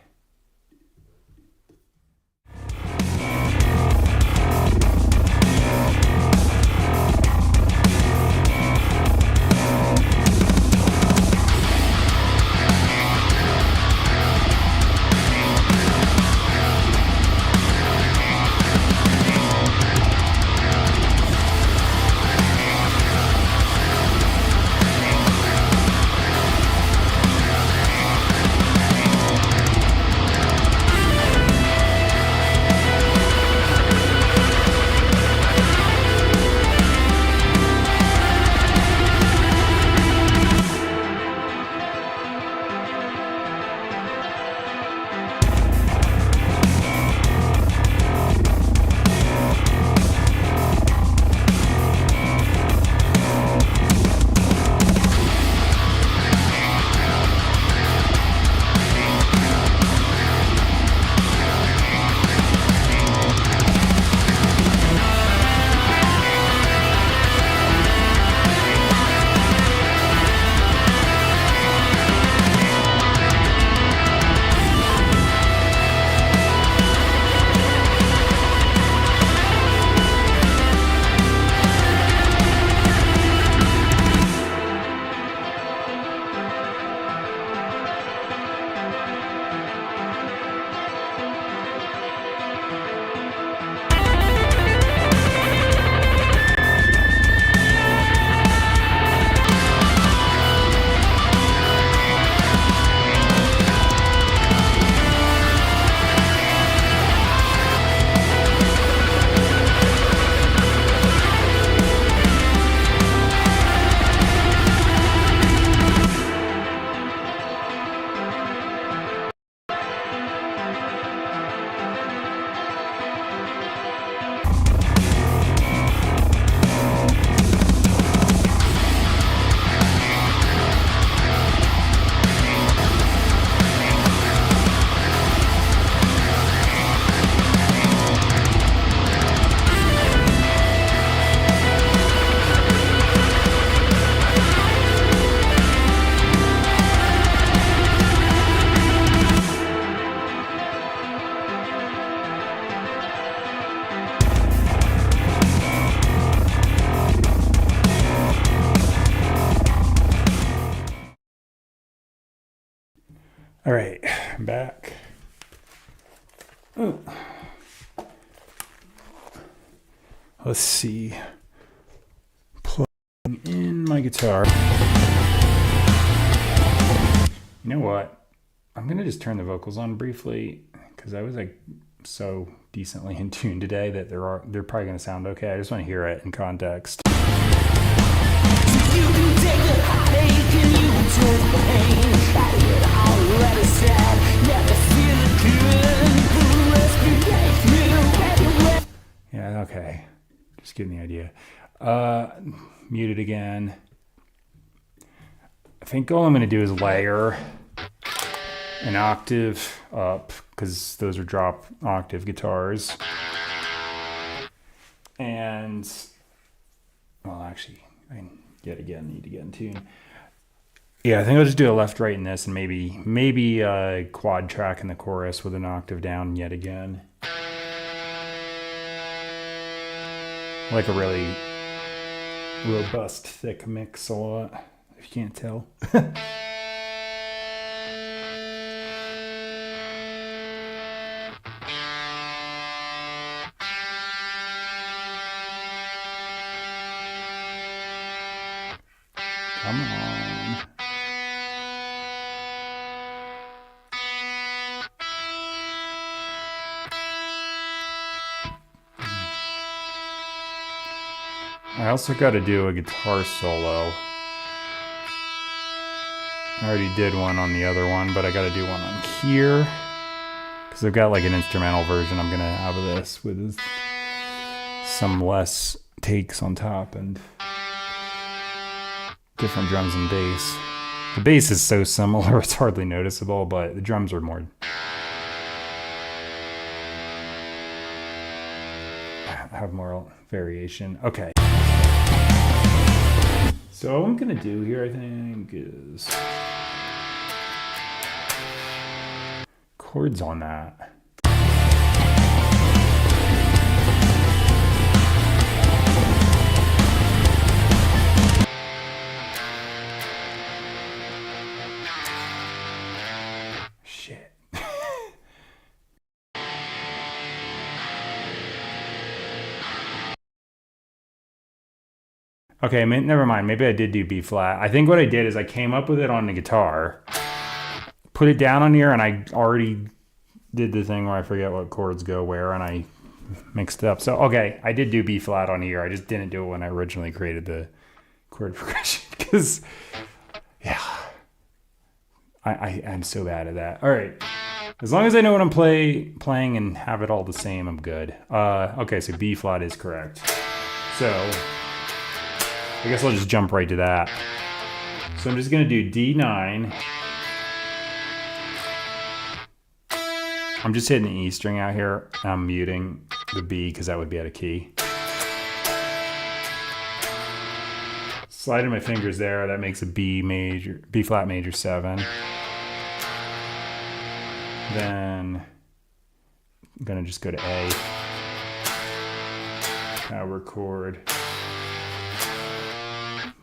All right, I'm back. Oh. Let's see. Plugging in my guitar. You know what? I'm gonna just turn the vocals on briefly because I was like so decently in tune today that they're probably gonna sound okay. I just want to hear it in context. You can take the heartache and you can take the pain. I get already sad, never feel good. Yeah, okay. Just getting the idea. Muted again. I think all I'm going to do is layer an octave up because those are drop octave guitars. And, well, actually, I yet again need to get in tune. Yeah, I think I'll just do a left, right in this and maybe a quad track in the chorus with an octave down yet again. Like a really robust, thick mix a lot, if you can't tell. Come on. I also got to do a guitar solo. I already did one on the other one, but I got to do one on here. Because I've got like an instrumental version I'm going to have of this with some less takes on top and different drums and bass. The bass is so similar, it's hardly noticeable, but the drums are more... have more variation. Okay. So what I'm going to do here, I think, is chords on that. Shit. Okay, never mind. Maybe I did do B flat. I think what I did is I came up with it on the guitar, put it down on here, and I already did the thing where I forget what chords go where, and I mixed it up. So, okay, I did do B flat on here. I just didn't do it when I originally created the chord progression because, yeah, I'm so bad at that. All right. As long as I know what I'm playing and have it all the same, I'm good. Okay, so B flat is correct. So... I guess I'll just jump right to that. So I'm just going to do D9. I'm just hitting the E string out here. I'm muting the B because that would be out of key. Sliding my fingers there, that makes a B flat major 7. Then I'm going to just go to A. Power chord.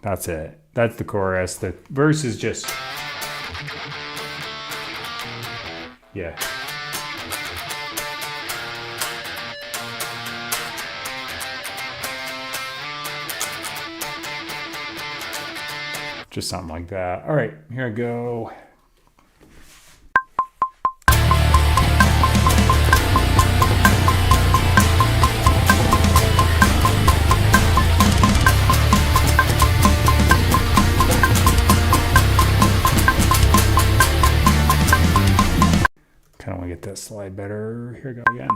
That's it. That's the chorus. The verse is just... yeah. Just something like that. All right, here I go. Kind of want to get that slide better. Here we go again.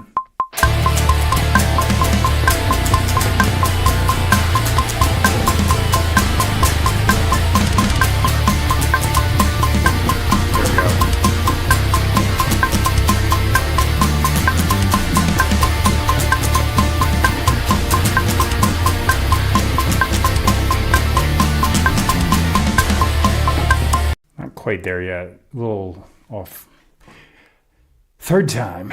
Not quite there yet. A little off. Third time.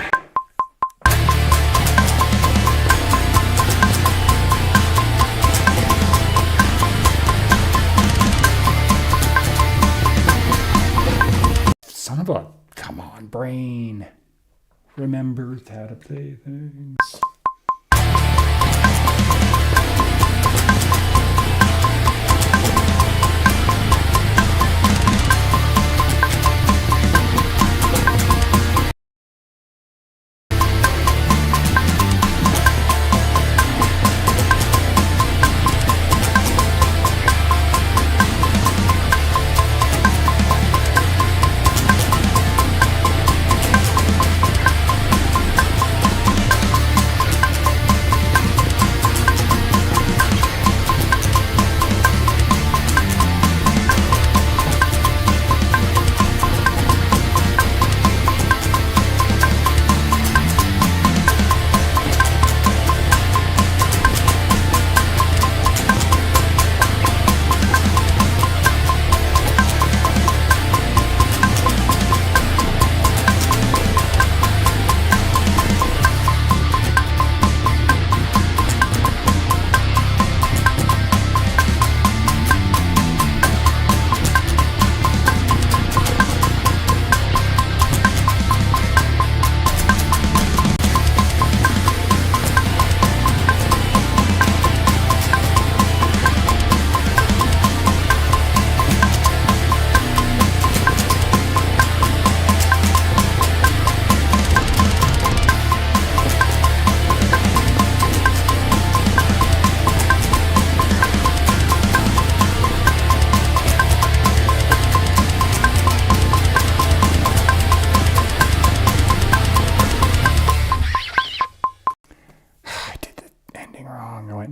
Son of a remember how to play things.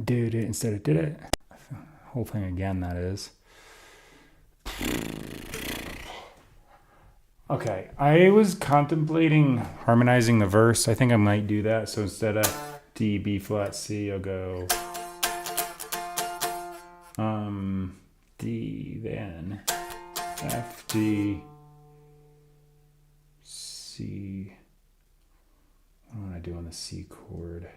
Did it instead of did it. Whole thing again, that is. Okay, I was contemplating harmonizing the verse. I think I might do that. So instead of D, B flat, C, I'll go D, then F, D, C. What do I do on the C chord?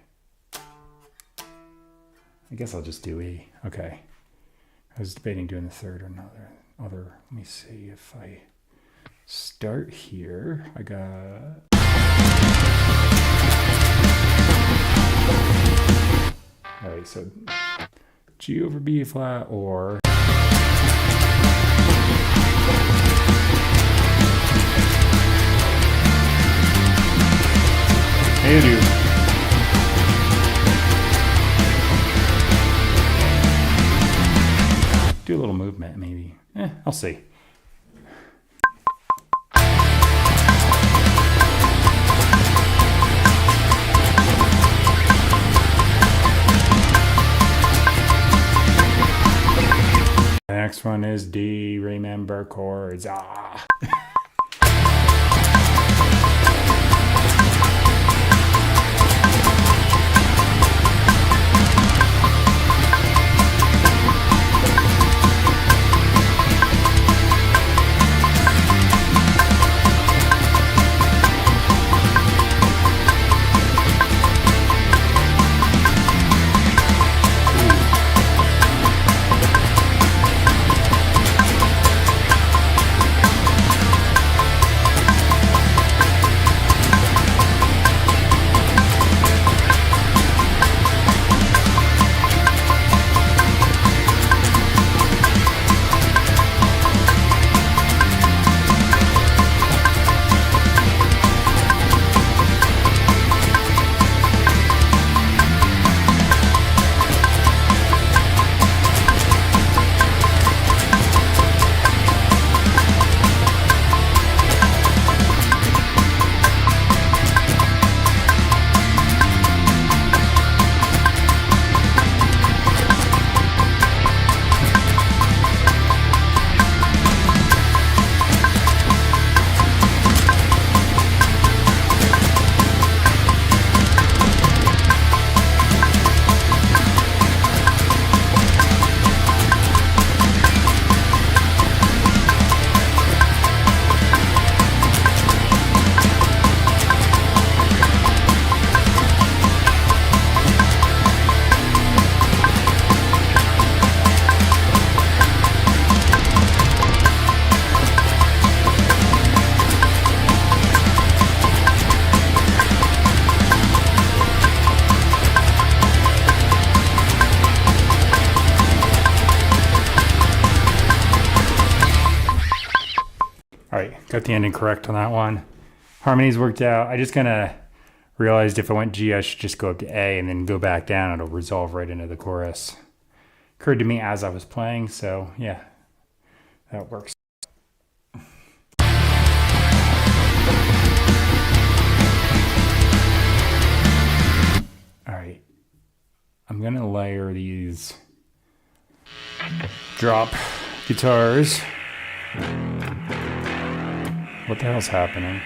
I guess I'll just do E. Okay. I was debating doing the third or another. Let me see if I start here. I got. All right, so G over B flat or. Hey, dude. Do a little movement, maybe. I'll see. The next one is D, remember chords. Ah. Got the ending correct on that one. Harmonies worked out. I just kind of realized if I went G, I should just go up to A and then go back down. It'll resolve right into the chorus. Occurred to me as I was playing, so yeah, that works. All right, I'm gonna layer these drop guitars. What the hell's happening?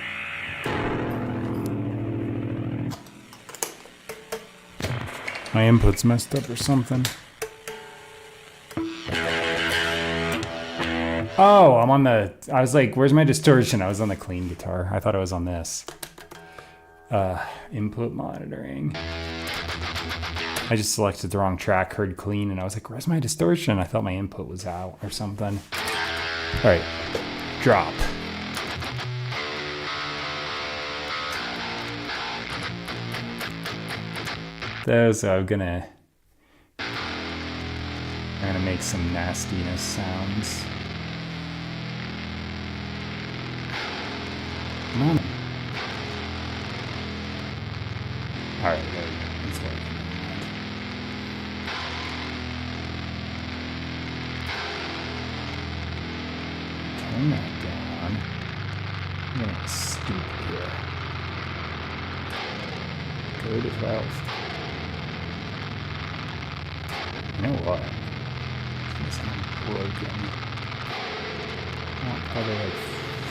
My input's messed up or something. Oh, I'm on the... I was like, where's my distortion? I was on the clean guitar. I thought I was on this. Input monitoring. I just selected the wrong track, heard clean, and I was like, where's my distortion? I thought my input was out or something. All right, drop. Those I'm gonna make some nastiness sounds. Come on. All right, there we go. It's working. Turn that down. I'm gonna scoop here. Go to 12. You know what? This sounds broken. Oh, probably like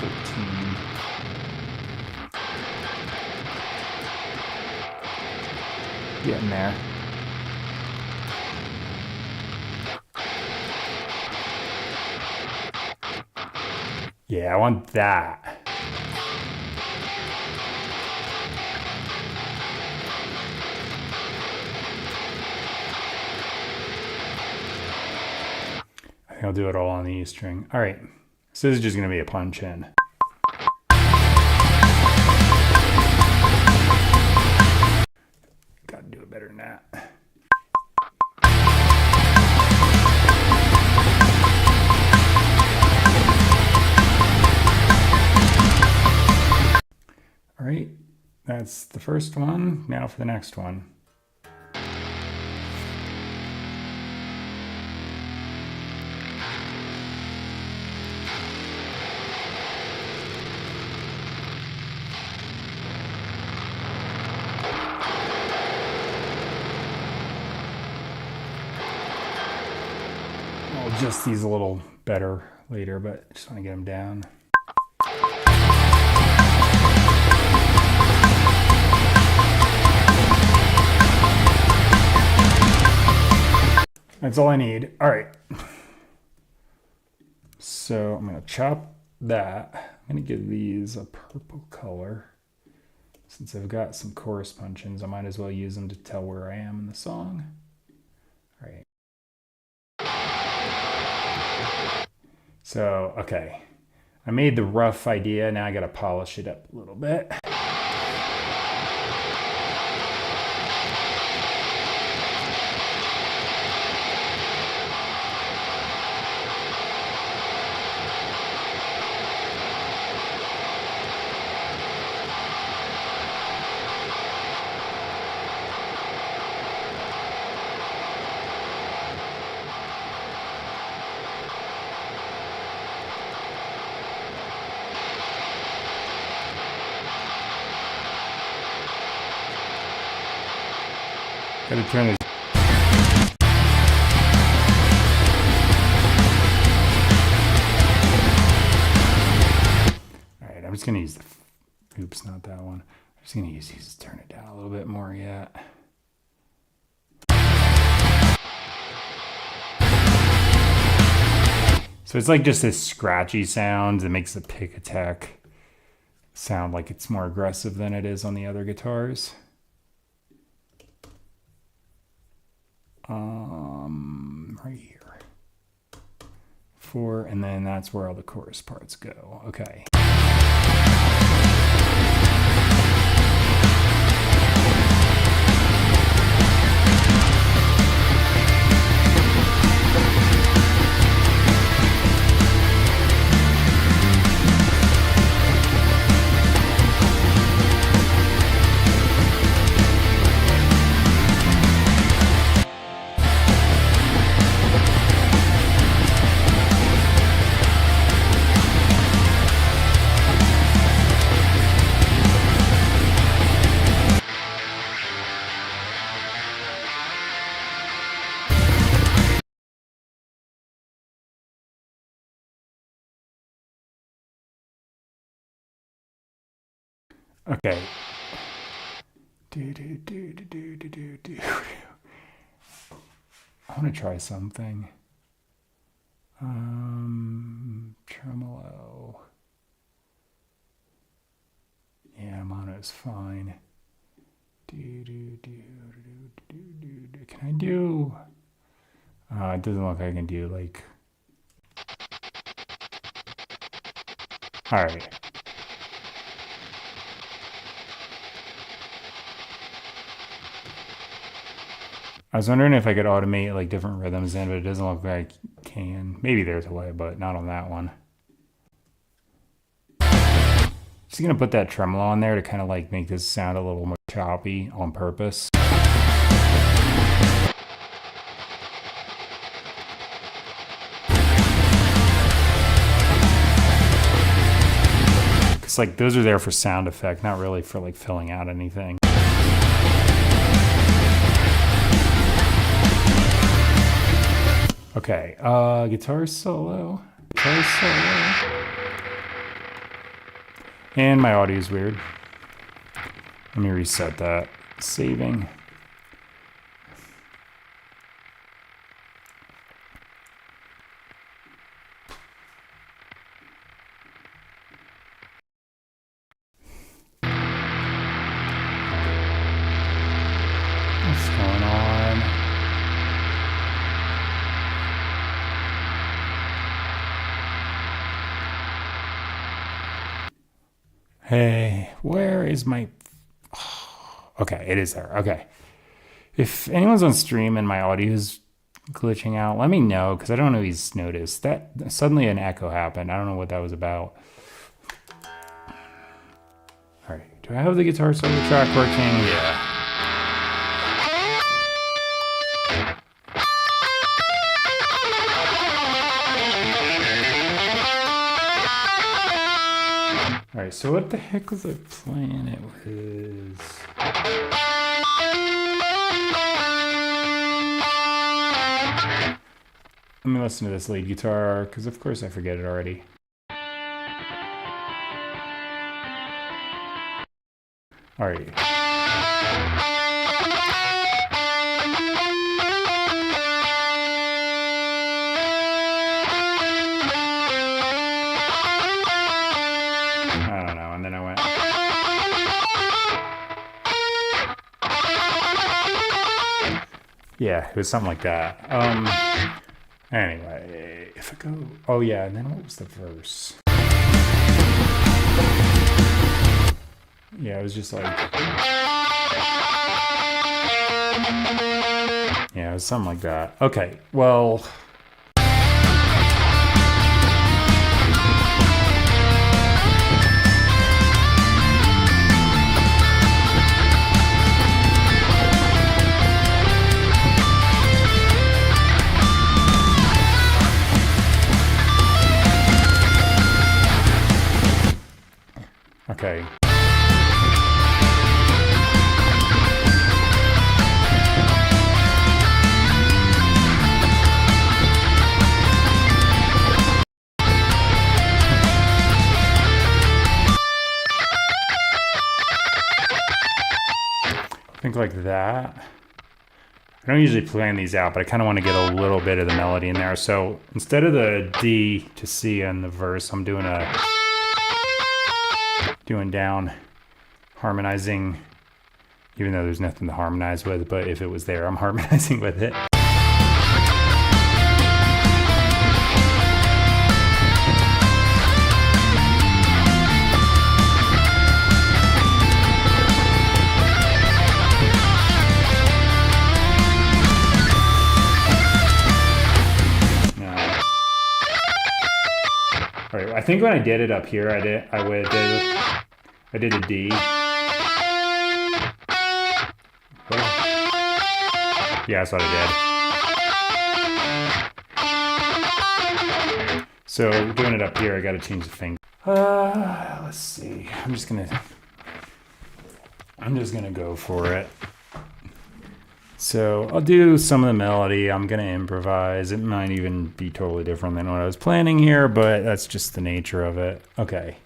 14. Getting there. Yeah, I want that. I think I'll do it all on the E string. All right, so this is just gonna be a punch in. Gotta do it better than that. All right, that's the first one. Now for the next one. I'll adjust these a little better later, but I just want to get them down. That's all I need. All right. So I'm going to chop that. I'm going to give these a purple color. Since I've got some chorus punch-ins, I might as well use them to tell where I am in the song. All right. So, okay. I made the rough idea. Now I got to polish it up a little bit. Gotta turn this. Alright, I'm just gonna use the. Oops, not that one. I'm just gonna use these to turn it down a little bit more yet. So it's like just this scratchy sound that makes the pick attack sound like it's more aggressive than it is on the other guitars. Right here. 4, and then that's where all the chorus parts go. Okay. Okay. Do, do, do, do, do, do, do, do. I want to try something. Tremolo. Yeah, mono is fine. Do, do, do, do, do, do, do. Can I do? It doesn't look like I can do like. All right. I was wondering if I could automate like different rhythms in, but it doesn't look like I can. Maybe there's a way, but not on that one. Just gonna put that tremolo on there to kind of like make this sound a little more choppy on purpose. Cause like those are there for sound effect, not really for like filling out anything. Okay, guitar solo. Guitar solo. And my audio is weird. Let me reset that. Saving. What's going on? Hey, where is my... Okay, it is there. Okay. If anyone's on stream and my audio is glitching out, let me know, because I don't know if he's noticed. That suddenly an echo happened. I don't know what that was about. All right. Do I have the guitar solo track working? Yeah. All right, so what the heck was I playing? It was... Let me listen to this lead guitar, because of course I forget it already. All right. I don't know, and then I went... Yeah, it was something like that. Anyway, if I go... Oh yeah, and then what was the verse? Yeah, it was just like... Yeah, it was something like that. Okay, well... Okay. I think like that. I don't usually plan these out, but I kind of want to get a little bit of the melody in there. So instead of the D to C in the verse, I'm doing down, harmonizing, even though there's nothing to harmonize with, but if it was there, I'm harmonizing with it. All right, I think when I did it up here, I did a D. Yeah, that's what I did. So doing it up here, I got to change the finger. Let's see. I'm just gonna go for it. So I'll do some of the melody. I'm gonna improvise. It might even be totally different than what I was planning here, but that's just the nature of it. Okay.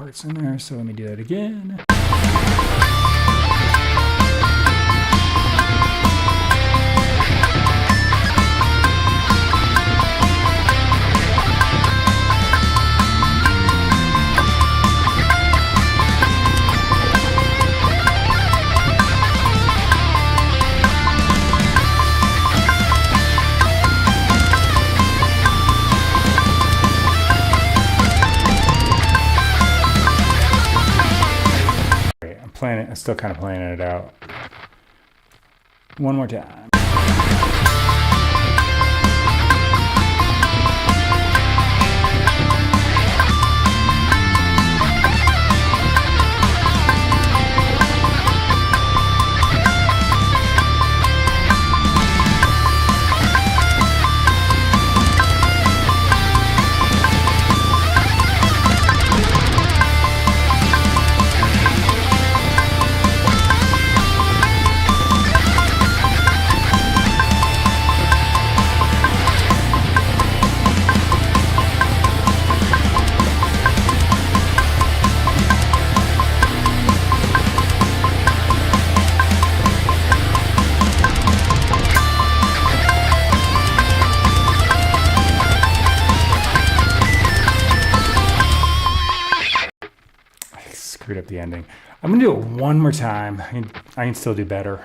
parts in there, so let me do that again. I'm still kind of planning it out. One more time. Screwed up the ending. I'm gonna do it one more time. I can still do better.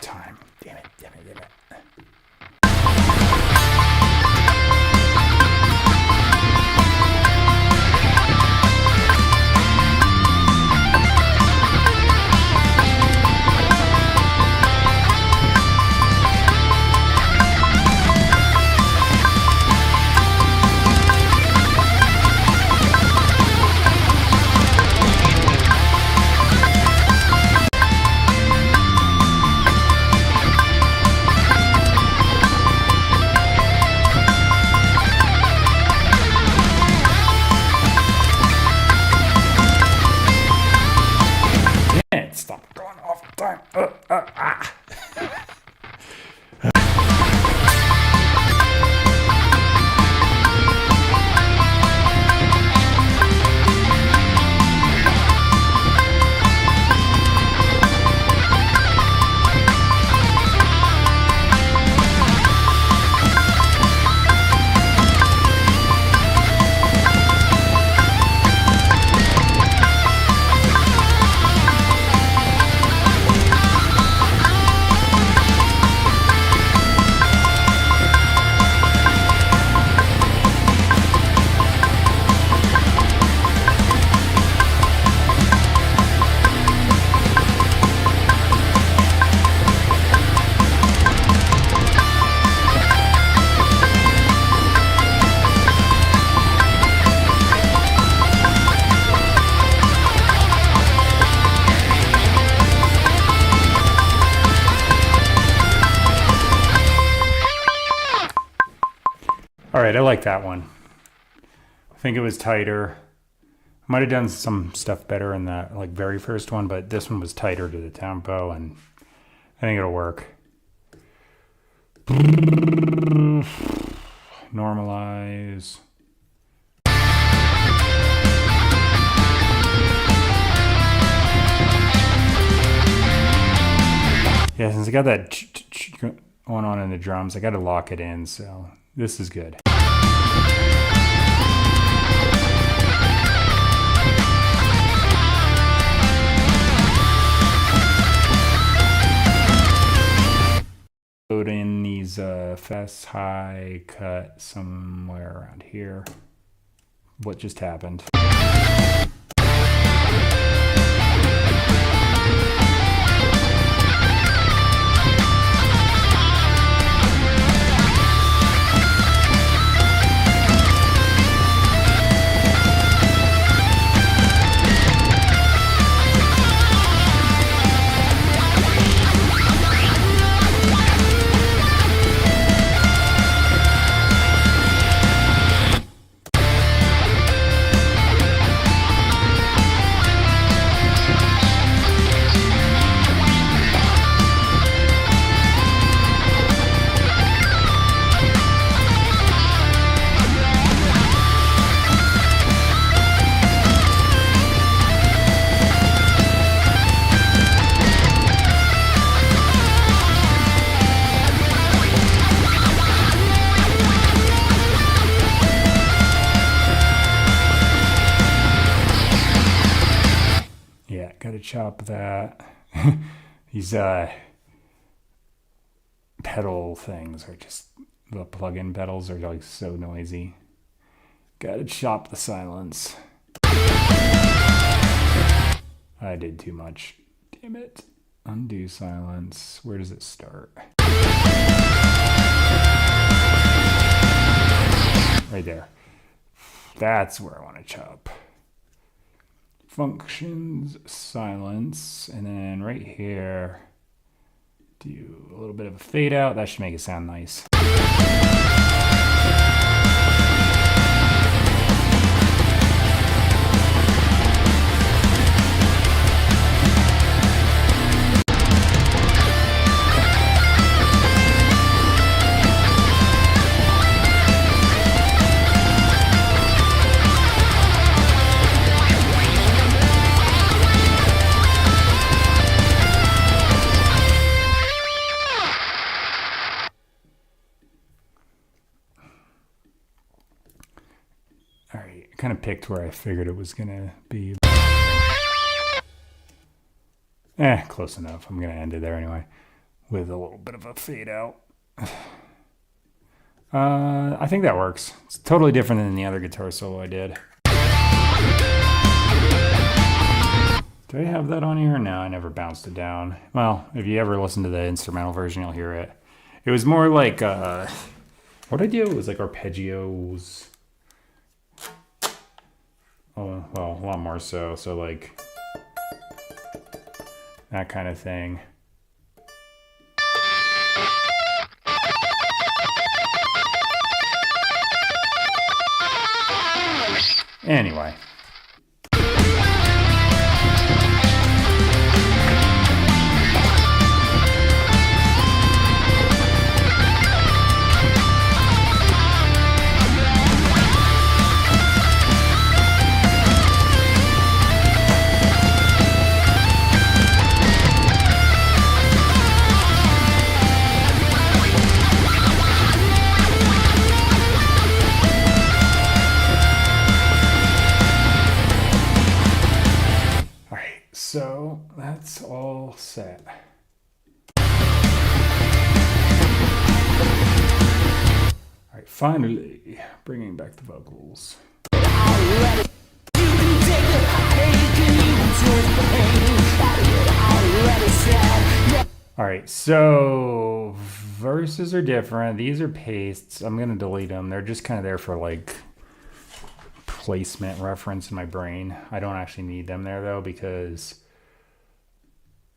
Time. Damn it. Stop going off time. All right, I like that one. I think it was tighter. Might have done some stuff better in that like very first one, but this one was tighter to the tempo, and I think it'll work. Normalize. Yeah, since I got that going on in the drums, I got to lock it in, so this is good. Load in these fast high cut somewhere around here. What just happened? chop that. These pedal things are just, the plug-in pedals are like so noisy. Gotta chop the silence. I did too much. Damn it. Undo silence. Where does it start? Right there. That's where I want to chop. Functions, silence, and then right here, do a little bit of a fade out. That should make it sound nice. Kind of picked where I figured it was gonna be. Close enough. I'm gonna end it there anyway, with a little bit of a fade out. I think that works. It's totally different than the other guitar solo I did. Do I have that on here? No, I never bounced it down. Well, if you ever listen to the instrumental version, you'll hear it. It was more like, what I do? It was like arpeggios. Oh, well, a lot more so. So like that kind of thing. Anyway. So that's all set. All right, finally bringing back the vocals. All right, so verses are different. These are pastes. I'm gonna delete them. They're just kind of there for like placement reference in my brain. I don't actually need them there though, because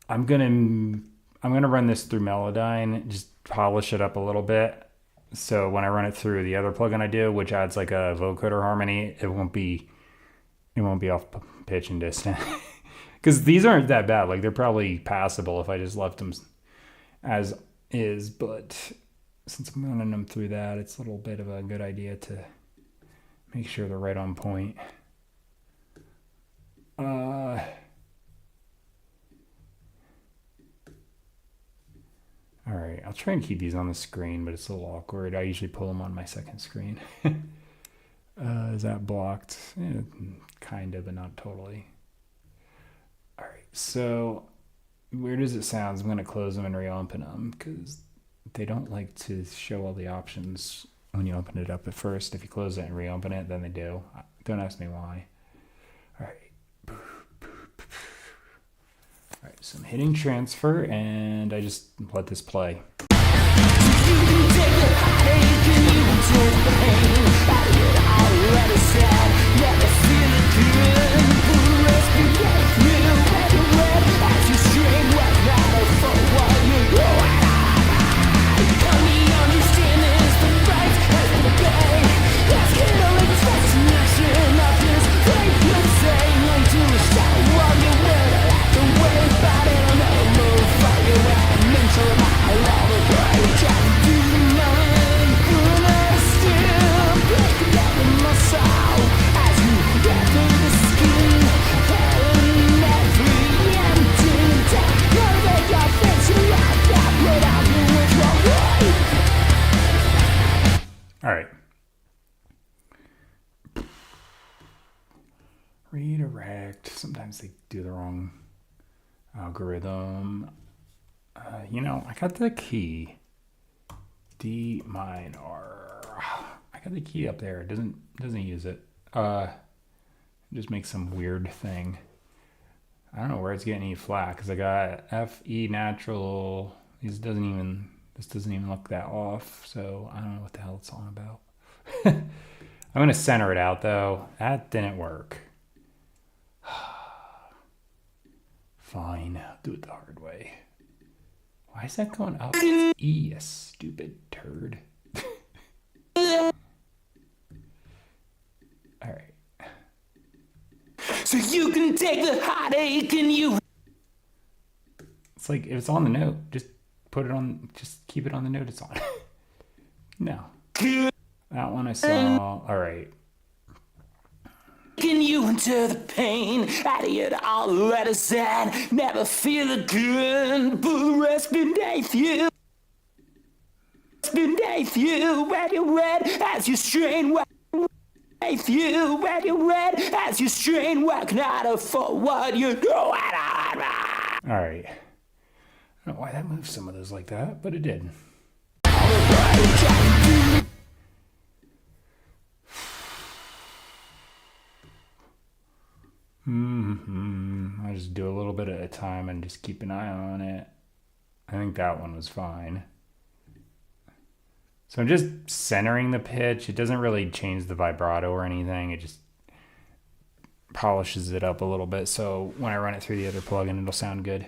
I'm gonna run this through Melodyne, just polish it up a little bit. So when I run it through the other plugin I do, which adds like a vocoder harmony, it won't be off pitch and distant. Because these aren't that bad. Like they're probably passable if I just left them as is. But since I'm running them through that, it's a little bit of a good idea to make sure they're right on point. All right, I'll try and keep these on the screen, but it's a little awkward. I usually pull them on my second screen. Is that blocked? Yeah, kind of, but not totally. All right, so weird as it sounds, I'm going to close them and reopen them because they don't like to show all the options when you open it up at first. If you close it and reopen it, then they do. Don't ask me why. All right. All right, so I'm hitting transfer and I just let this play. All right. Redirect. Sometimes they do the wrong algorithm. I got the key. D minor. I got the key up there. It doesn't use it. Just makes some weird thing. I don't know where it's getting E flat because I got F E natural. This doesn't even look that off. So I don't know what the hell it's on about. I'm gonna center it out though. That didn't work. Fine, I'll do it the hard way. Why is that going up? It's E, you stupid turd. All right. So you can take the heartache and you. It's like if it's on the note, just keep it on the note it's on. No. That one I saw. All right. Taking you into the pain, I did all that I said. Never feel the good, but rest beneath you. Beneath you, when you read as you strain. Beneath you, when you read as you strain. Working harder for what you do. All right. I don't know why that moved some of those like that, but it did. I just do a little bit at a time and just keep an eye on it. I think that one was fine. So I'm just centering the pitch. It doesn't really change the vibrato or anything. It just polishes it up a little bit. So when I run it through the other plugin, it'll sound good.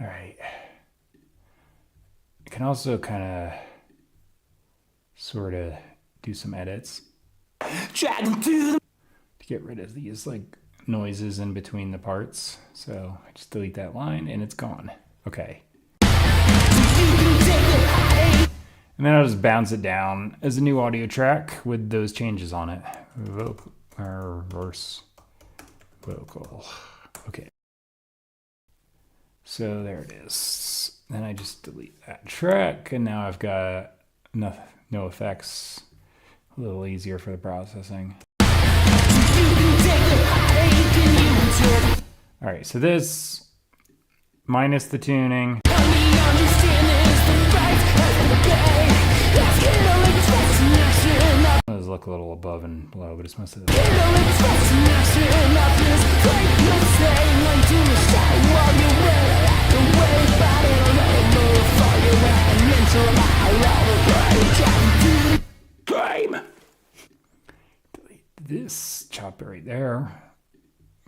All right. I can also kind of sort of do some edits to get rid of these like noises in between the parts. So I just delete that line and it's gone. Okay. And then I'll just bounce it down as a new audio track with those changes on it. Vocal or verse vocal. Okay. So there it is. Then I just delete that track and now I've got no effects. A little easier for the processing. All right, so this minus the tuning. It does look a little above and below, but it's mostly the delete this, chop it right there.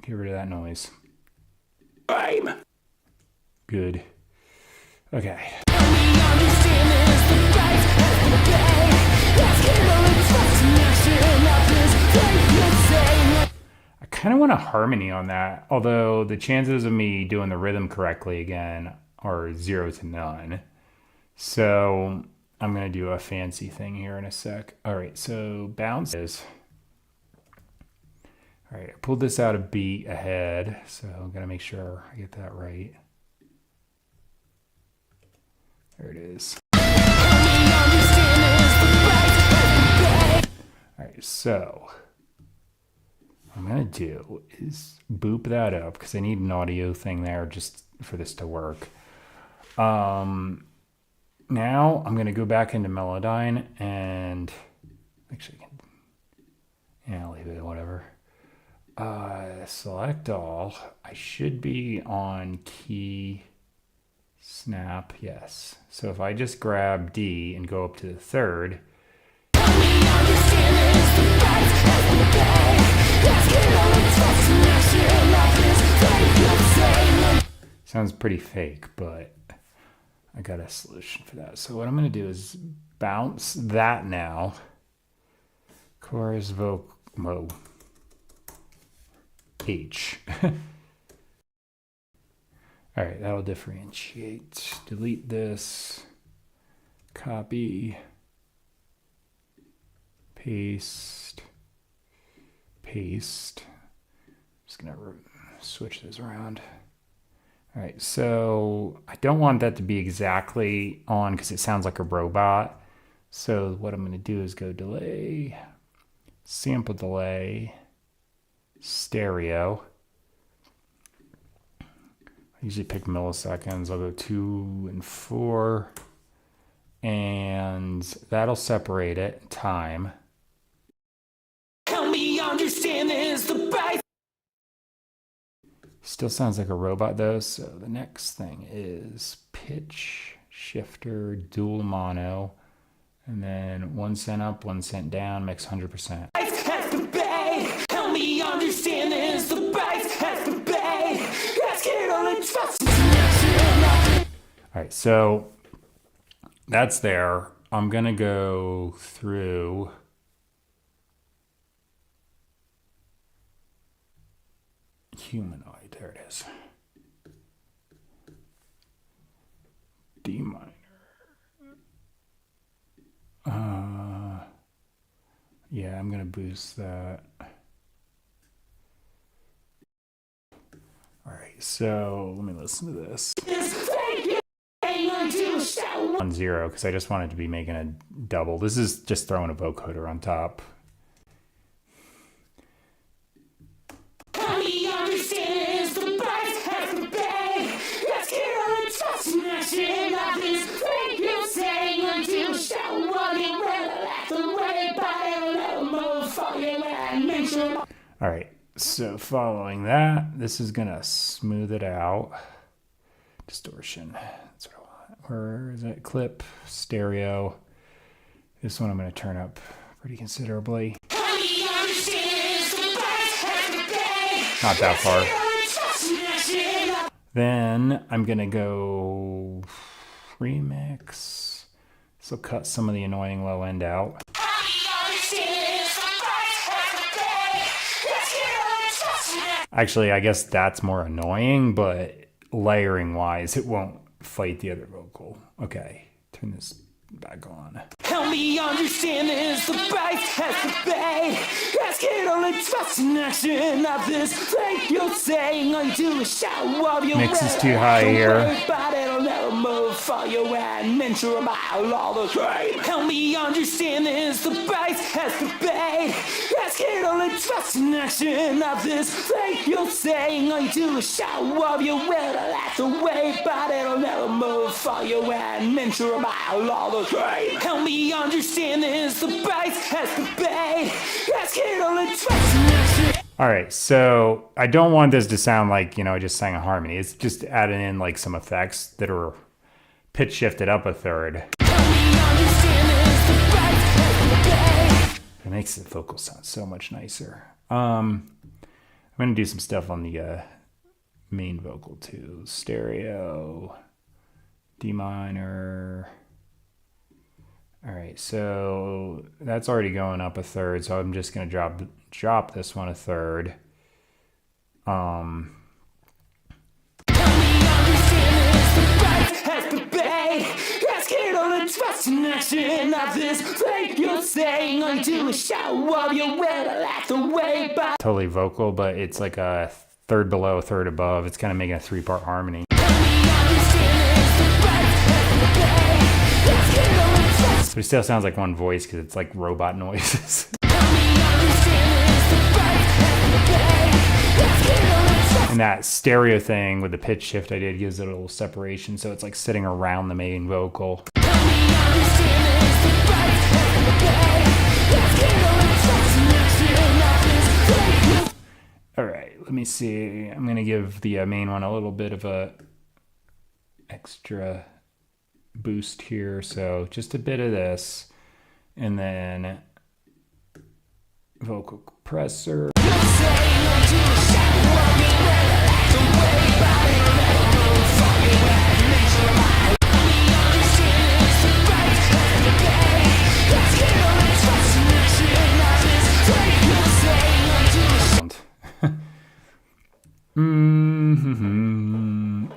Get rid of that noise. Good. Okay. I kind of want a harmony on that, although the chances of me doing the rhythm correctly again are 0 to none. So I'm going to do a fancy thing here in a sec. All right, so bounce is... All right, I pulled this out a beat ahead, so I'm going to make sure I get that right. There it is. All right, so what I'm going to do is boop that up because I need an audio thing there just for this to work. Now I'm going to go back into Melodyne and actually, I'll leave it, whatever. Select all. I should be on key snap, yes. So if I just grab D and go up to the third, sounds pretty fake, but I got a solution for that. So what I'm going to do is bounce that now. Chorus vocal H. All right, that'll differentiate. Delete this. Copy. Paste. Paste. Just gonna switch this around. All right, so I don't want that to be exactly on because it sounds like a robot. So what I'm going to do is go delay, sample delay, stereo. I usually pick milliseconds. I'll go 2 and 4. And that'll separate it. Time. Help me understand this, the bass. Still sounds like a robot though. So the next thing is pitch shifter, dual mono. And then 1 cent up, 1 cent down, mix 100%. Has to pay. Help me understand this, the bass has to pay. Let's get on and trust. All right, so that's there. I'm gonna go through humanoid. There it is. D minor. Yeah, I'm gonna boost that. All right, so let me listen to this. On 0 because I just wanted to be making a double. This is just throwing a vocoder on top. All right, so following that, this is gonna smooth it out. Distortion. That's what I want. Where is it? Clip, stereo. This one I'm going to turn up pretty considerably. Not that far. Then I'm going to go remix. This will cut some of the annoying low end out. Actually, I guess that's more annoying, but layering wise, it won't fight the other vocal. Okay, turn this back on. Help me understand this, the bass has to pay. Ask it only trust in action of this thing you're saying until a shout of your mix is too high here. But it'll never move for you and mentor about all the trade. Help me understand this, the bass has to pay. Ask it only trust in action of this thing you're saying until a shout of your will that's the way, but it'll never move for you and mentor about all the trade. Help me understand this, the bass has to pay. Ask it only trust in action. All right, so I don't want this to sound like, I just sang a harmony. It's just adding in like some effects that are pitch shifted up a third. It makes the vocal sound so much nicer. I'm gonna do some stuff on the main vocal too. Stereo, D minor. All right, so that's already going up a third, so I'm just gonna drop this one a third. Totally vocal, but it's like a third below, a third above. It's kind of making a 3-part harmony. But it still sounds like one voice because it's like robot noises. And that stereo thing with the pitch shift I did gives it a little separation, so it's like sitting around the main vocal. All right, let me see. I'm gonna give the main one a little bit of a extra boost here, so just a bit of this, and then vocal compressor.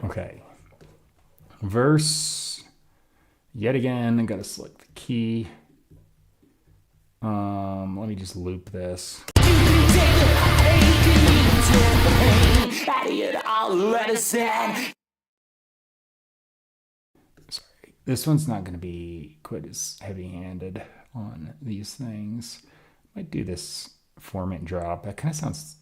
Okay, verse. Yet again, I gotta select the key. Let me just loop this. Idiot, I'll let us in. Sorry, this one's not going to be quite as heavy-handed on these things. Might do this 4-minute drop. That kind of sounds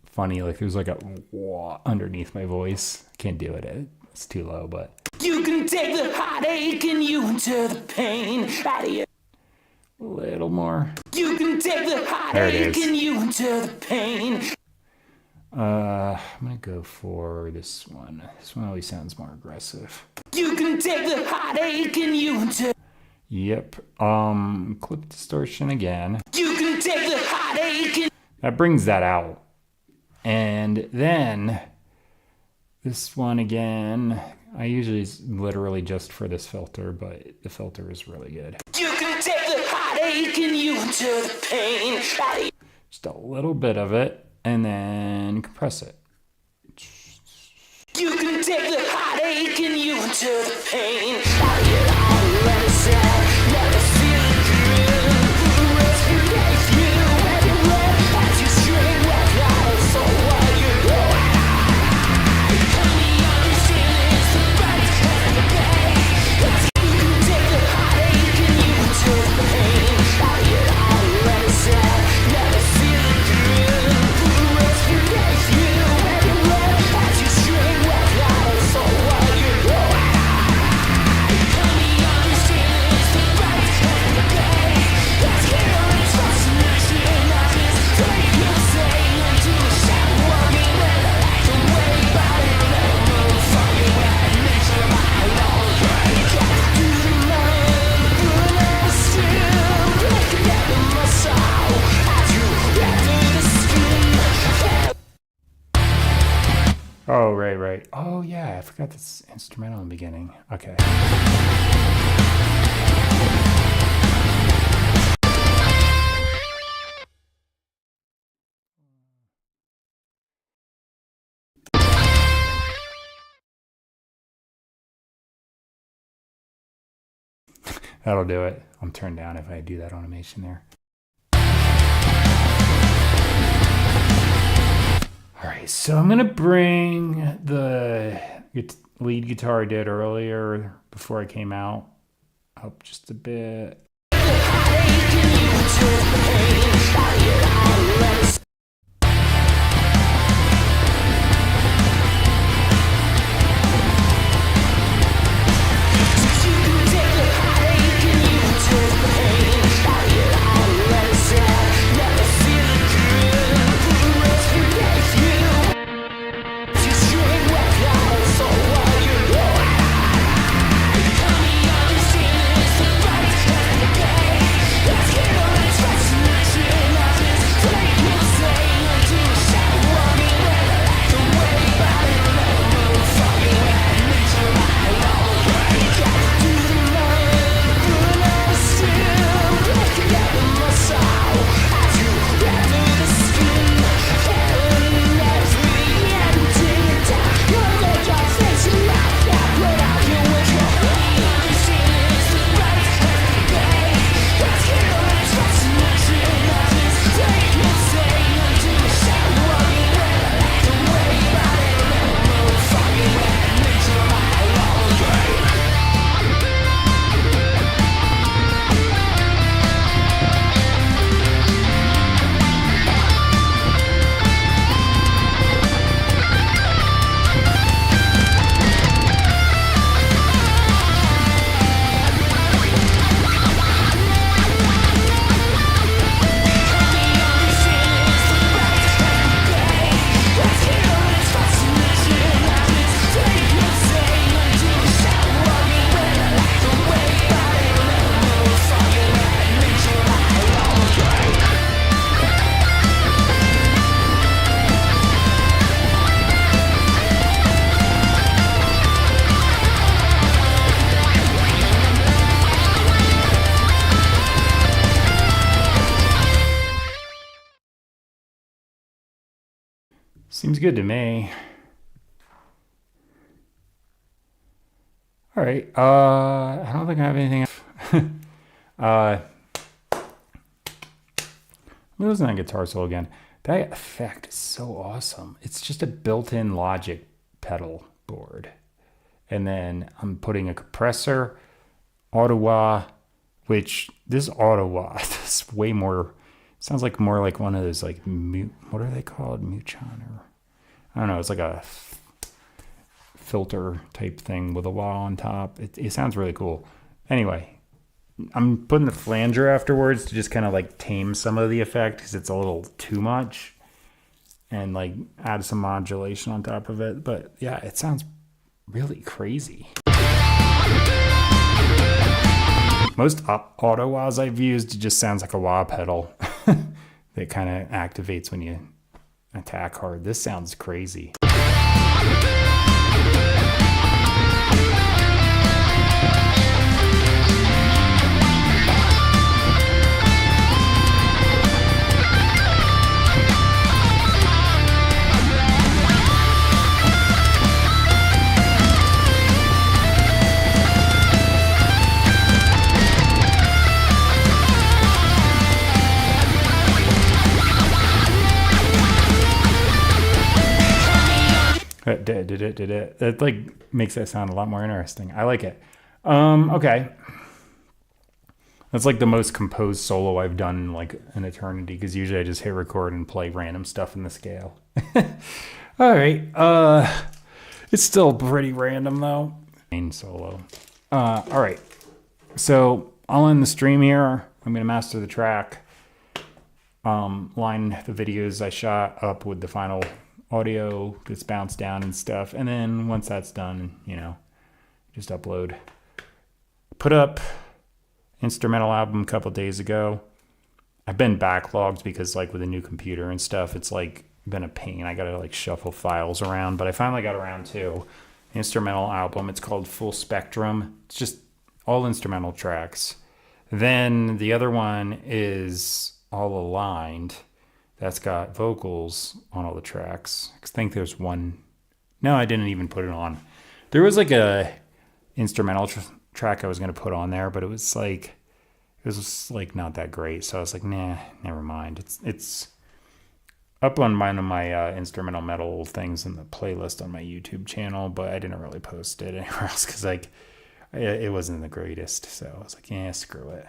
funny. Like there's like a wah underneath my voice. Can't do it. It's too low, but You can take the heartache and you enter the pain. Idiot. a little more. You can take the heartache and you enter the pain. I'm gonna go for this one. This one always sounds more aggressive. You can take the heartache and you enter. Yep. Clip distortion again. You can take the heartache and That brings that out. And then this one again. I usually literally just for this filter, but the filter is really good. you can take the heartache and you enter the pain. Idiot. Just a little bit of it, and then compress it. You can take the heartache and you enter the pain. Idiot, I'll let us in. Let us feel the groove. Respirate you everywhere as you string walk out. So what you doing? Help me understand it's the right and the pain. You can take the heartache and you enter the pain. Idiot, I'll let us in. Let us feel the groove. Respirate you everywhere as you string walk out. So what you doing? Help me understand it's the right and the pain. Let's get on this fascination. I just take your saying into the shadow of me. Let the light away by it. Let it move from you and nature my own brain. Get to the mind, put on the steel. Looking at the muscle as you enter the skin. Oh, right. Oh, yeah, I forgot this instrumental in the beginning. Okay. That'll do it. I'm turned down if I do that automation there. All right, so I'm gonna bring the lead guitar I did earlier before I came out up just a bit. Seems good to me. All right. I don't think I have anything else. Losing that guitar solo again. That effect is so awesome. It's just a built-in Logic pedal board. And then I'm putting a compressor, Ottawa, which this Ottawa is way more, sounds like more like one of those like, what are they called? Muchon or, I don't know. It's like a filter type thing with a wah on top. It sounds really cool. Anyway, I'm putting the flanger afterwards to just kind of like tame some of the effect because it's a little too much and like add some modulation on top of it. But yeah, it sounds really crazy. Most auto wahs I've used, it just sounds like a wah pedal that kind of activates when you attack hard. This sounds crazy. That like makes that sound a lot more interesting. I like it. Okay. That's like the most composed solo I've done in like an eternity, because usually I just hit record and play random stuff in the scale. All right. It's still pretty random though. Main solo. All right. So I'll end the stream here. I'm gonna master the track. Line the videos I shot up with the final audio that's bounced down and stuff, and then once that's done, just upload. Put up instrumental album a couple days ago. I've been backlogged because like with a new computer and stuff, it's like been a pain. I gotta like shuffle files around, but I finally got around to instrumental album. It's called Full Spectrum. It's just all instrumental tracks. Then the other one is All Aligned. That's got vocals on all the tracks. I think there's one. No, I didn't even put it on. There was like a instrumental track I was going to put on there, but it was like not that great. So I was like, nah, never mind. It's up on one of my instrumental metal things in the playlist on my YouTube channel, but I didn't really post it anywhere else because like it wasn't the greatest. So I was like, yeah, screw it.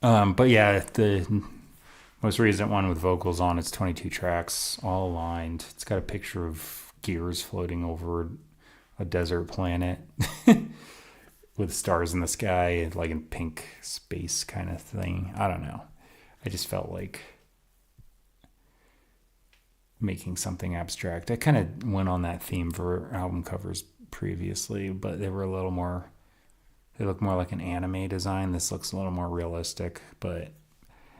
But yeah, the most recent one with vocals on, it's 22 tracks, all aligned. It's got a picture of gears floating over a desert planet with stars in the sky, like in pink space kind of thing. I don't know. I just felt like making something abstract. I kind of went on that theme for album covers previously, but they were they look more like an anime design. This looks a little more realistic, but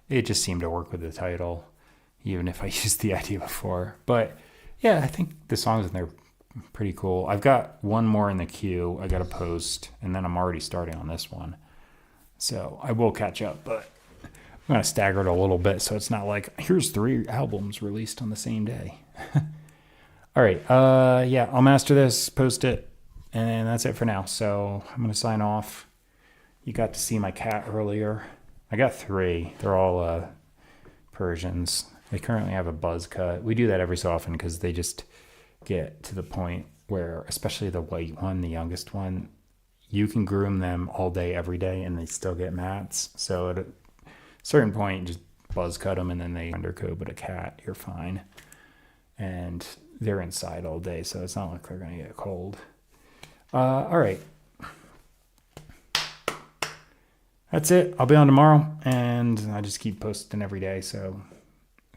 it just seemed to work with the title, even if I used the idea before. But yeah, I think the songs in there are pretty cool. I've got one more in the queue I got to post, and then I'm already starting on this one. So I will catch up, but I'm going to stagger it a little bit so it's not like, here's 3 albums released on the same day. All right. Yeah, I'll master this, post it, and that's it for now. So I'm going to sign off. You got to see my cat earlier. I got 3. They're all Persians. They currently have a buzz cut. We do that every so often because they just get to the point where, especially the white one, the youngest one, you can groom them all day, every day, and they still get mats. So at a certain point, just buzz cut them, and then they undercoat. But a cat, you're fine. And they're inside all day, so it's not like they're going to get cold. All right. That's it. I'll be on tomorrow, and I just keep posting every day, so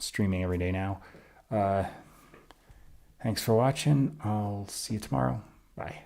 streaming every day now. Thanks for watching. I'll see you tomorrow. Bye.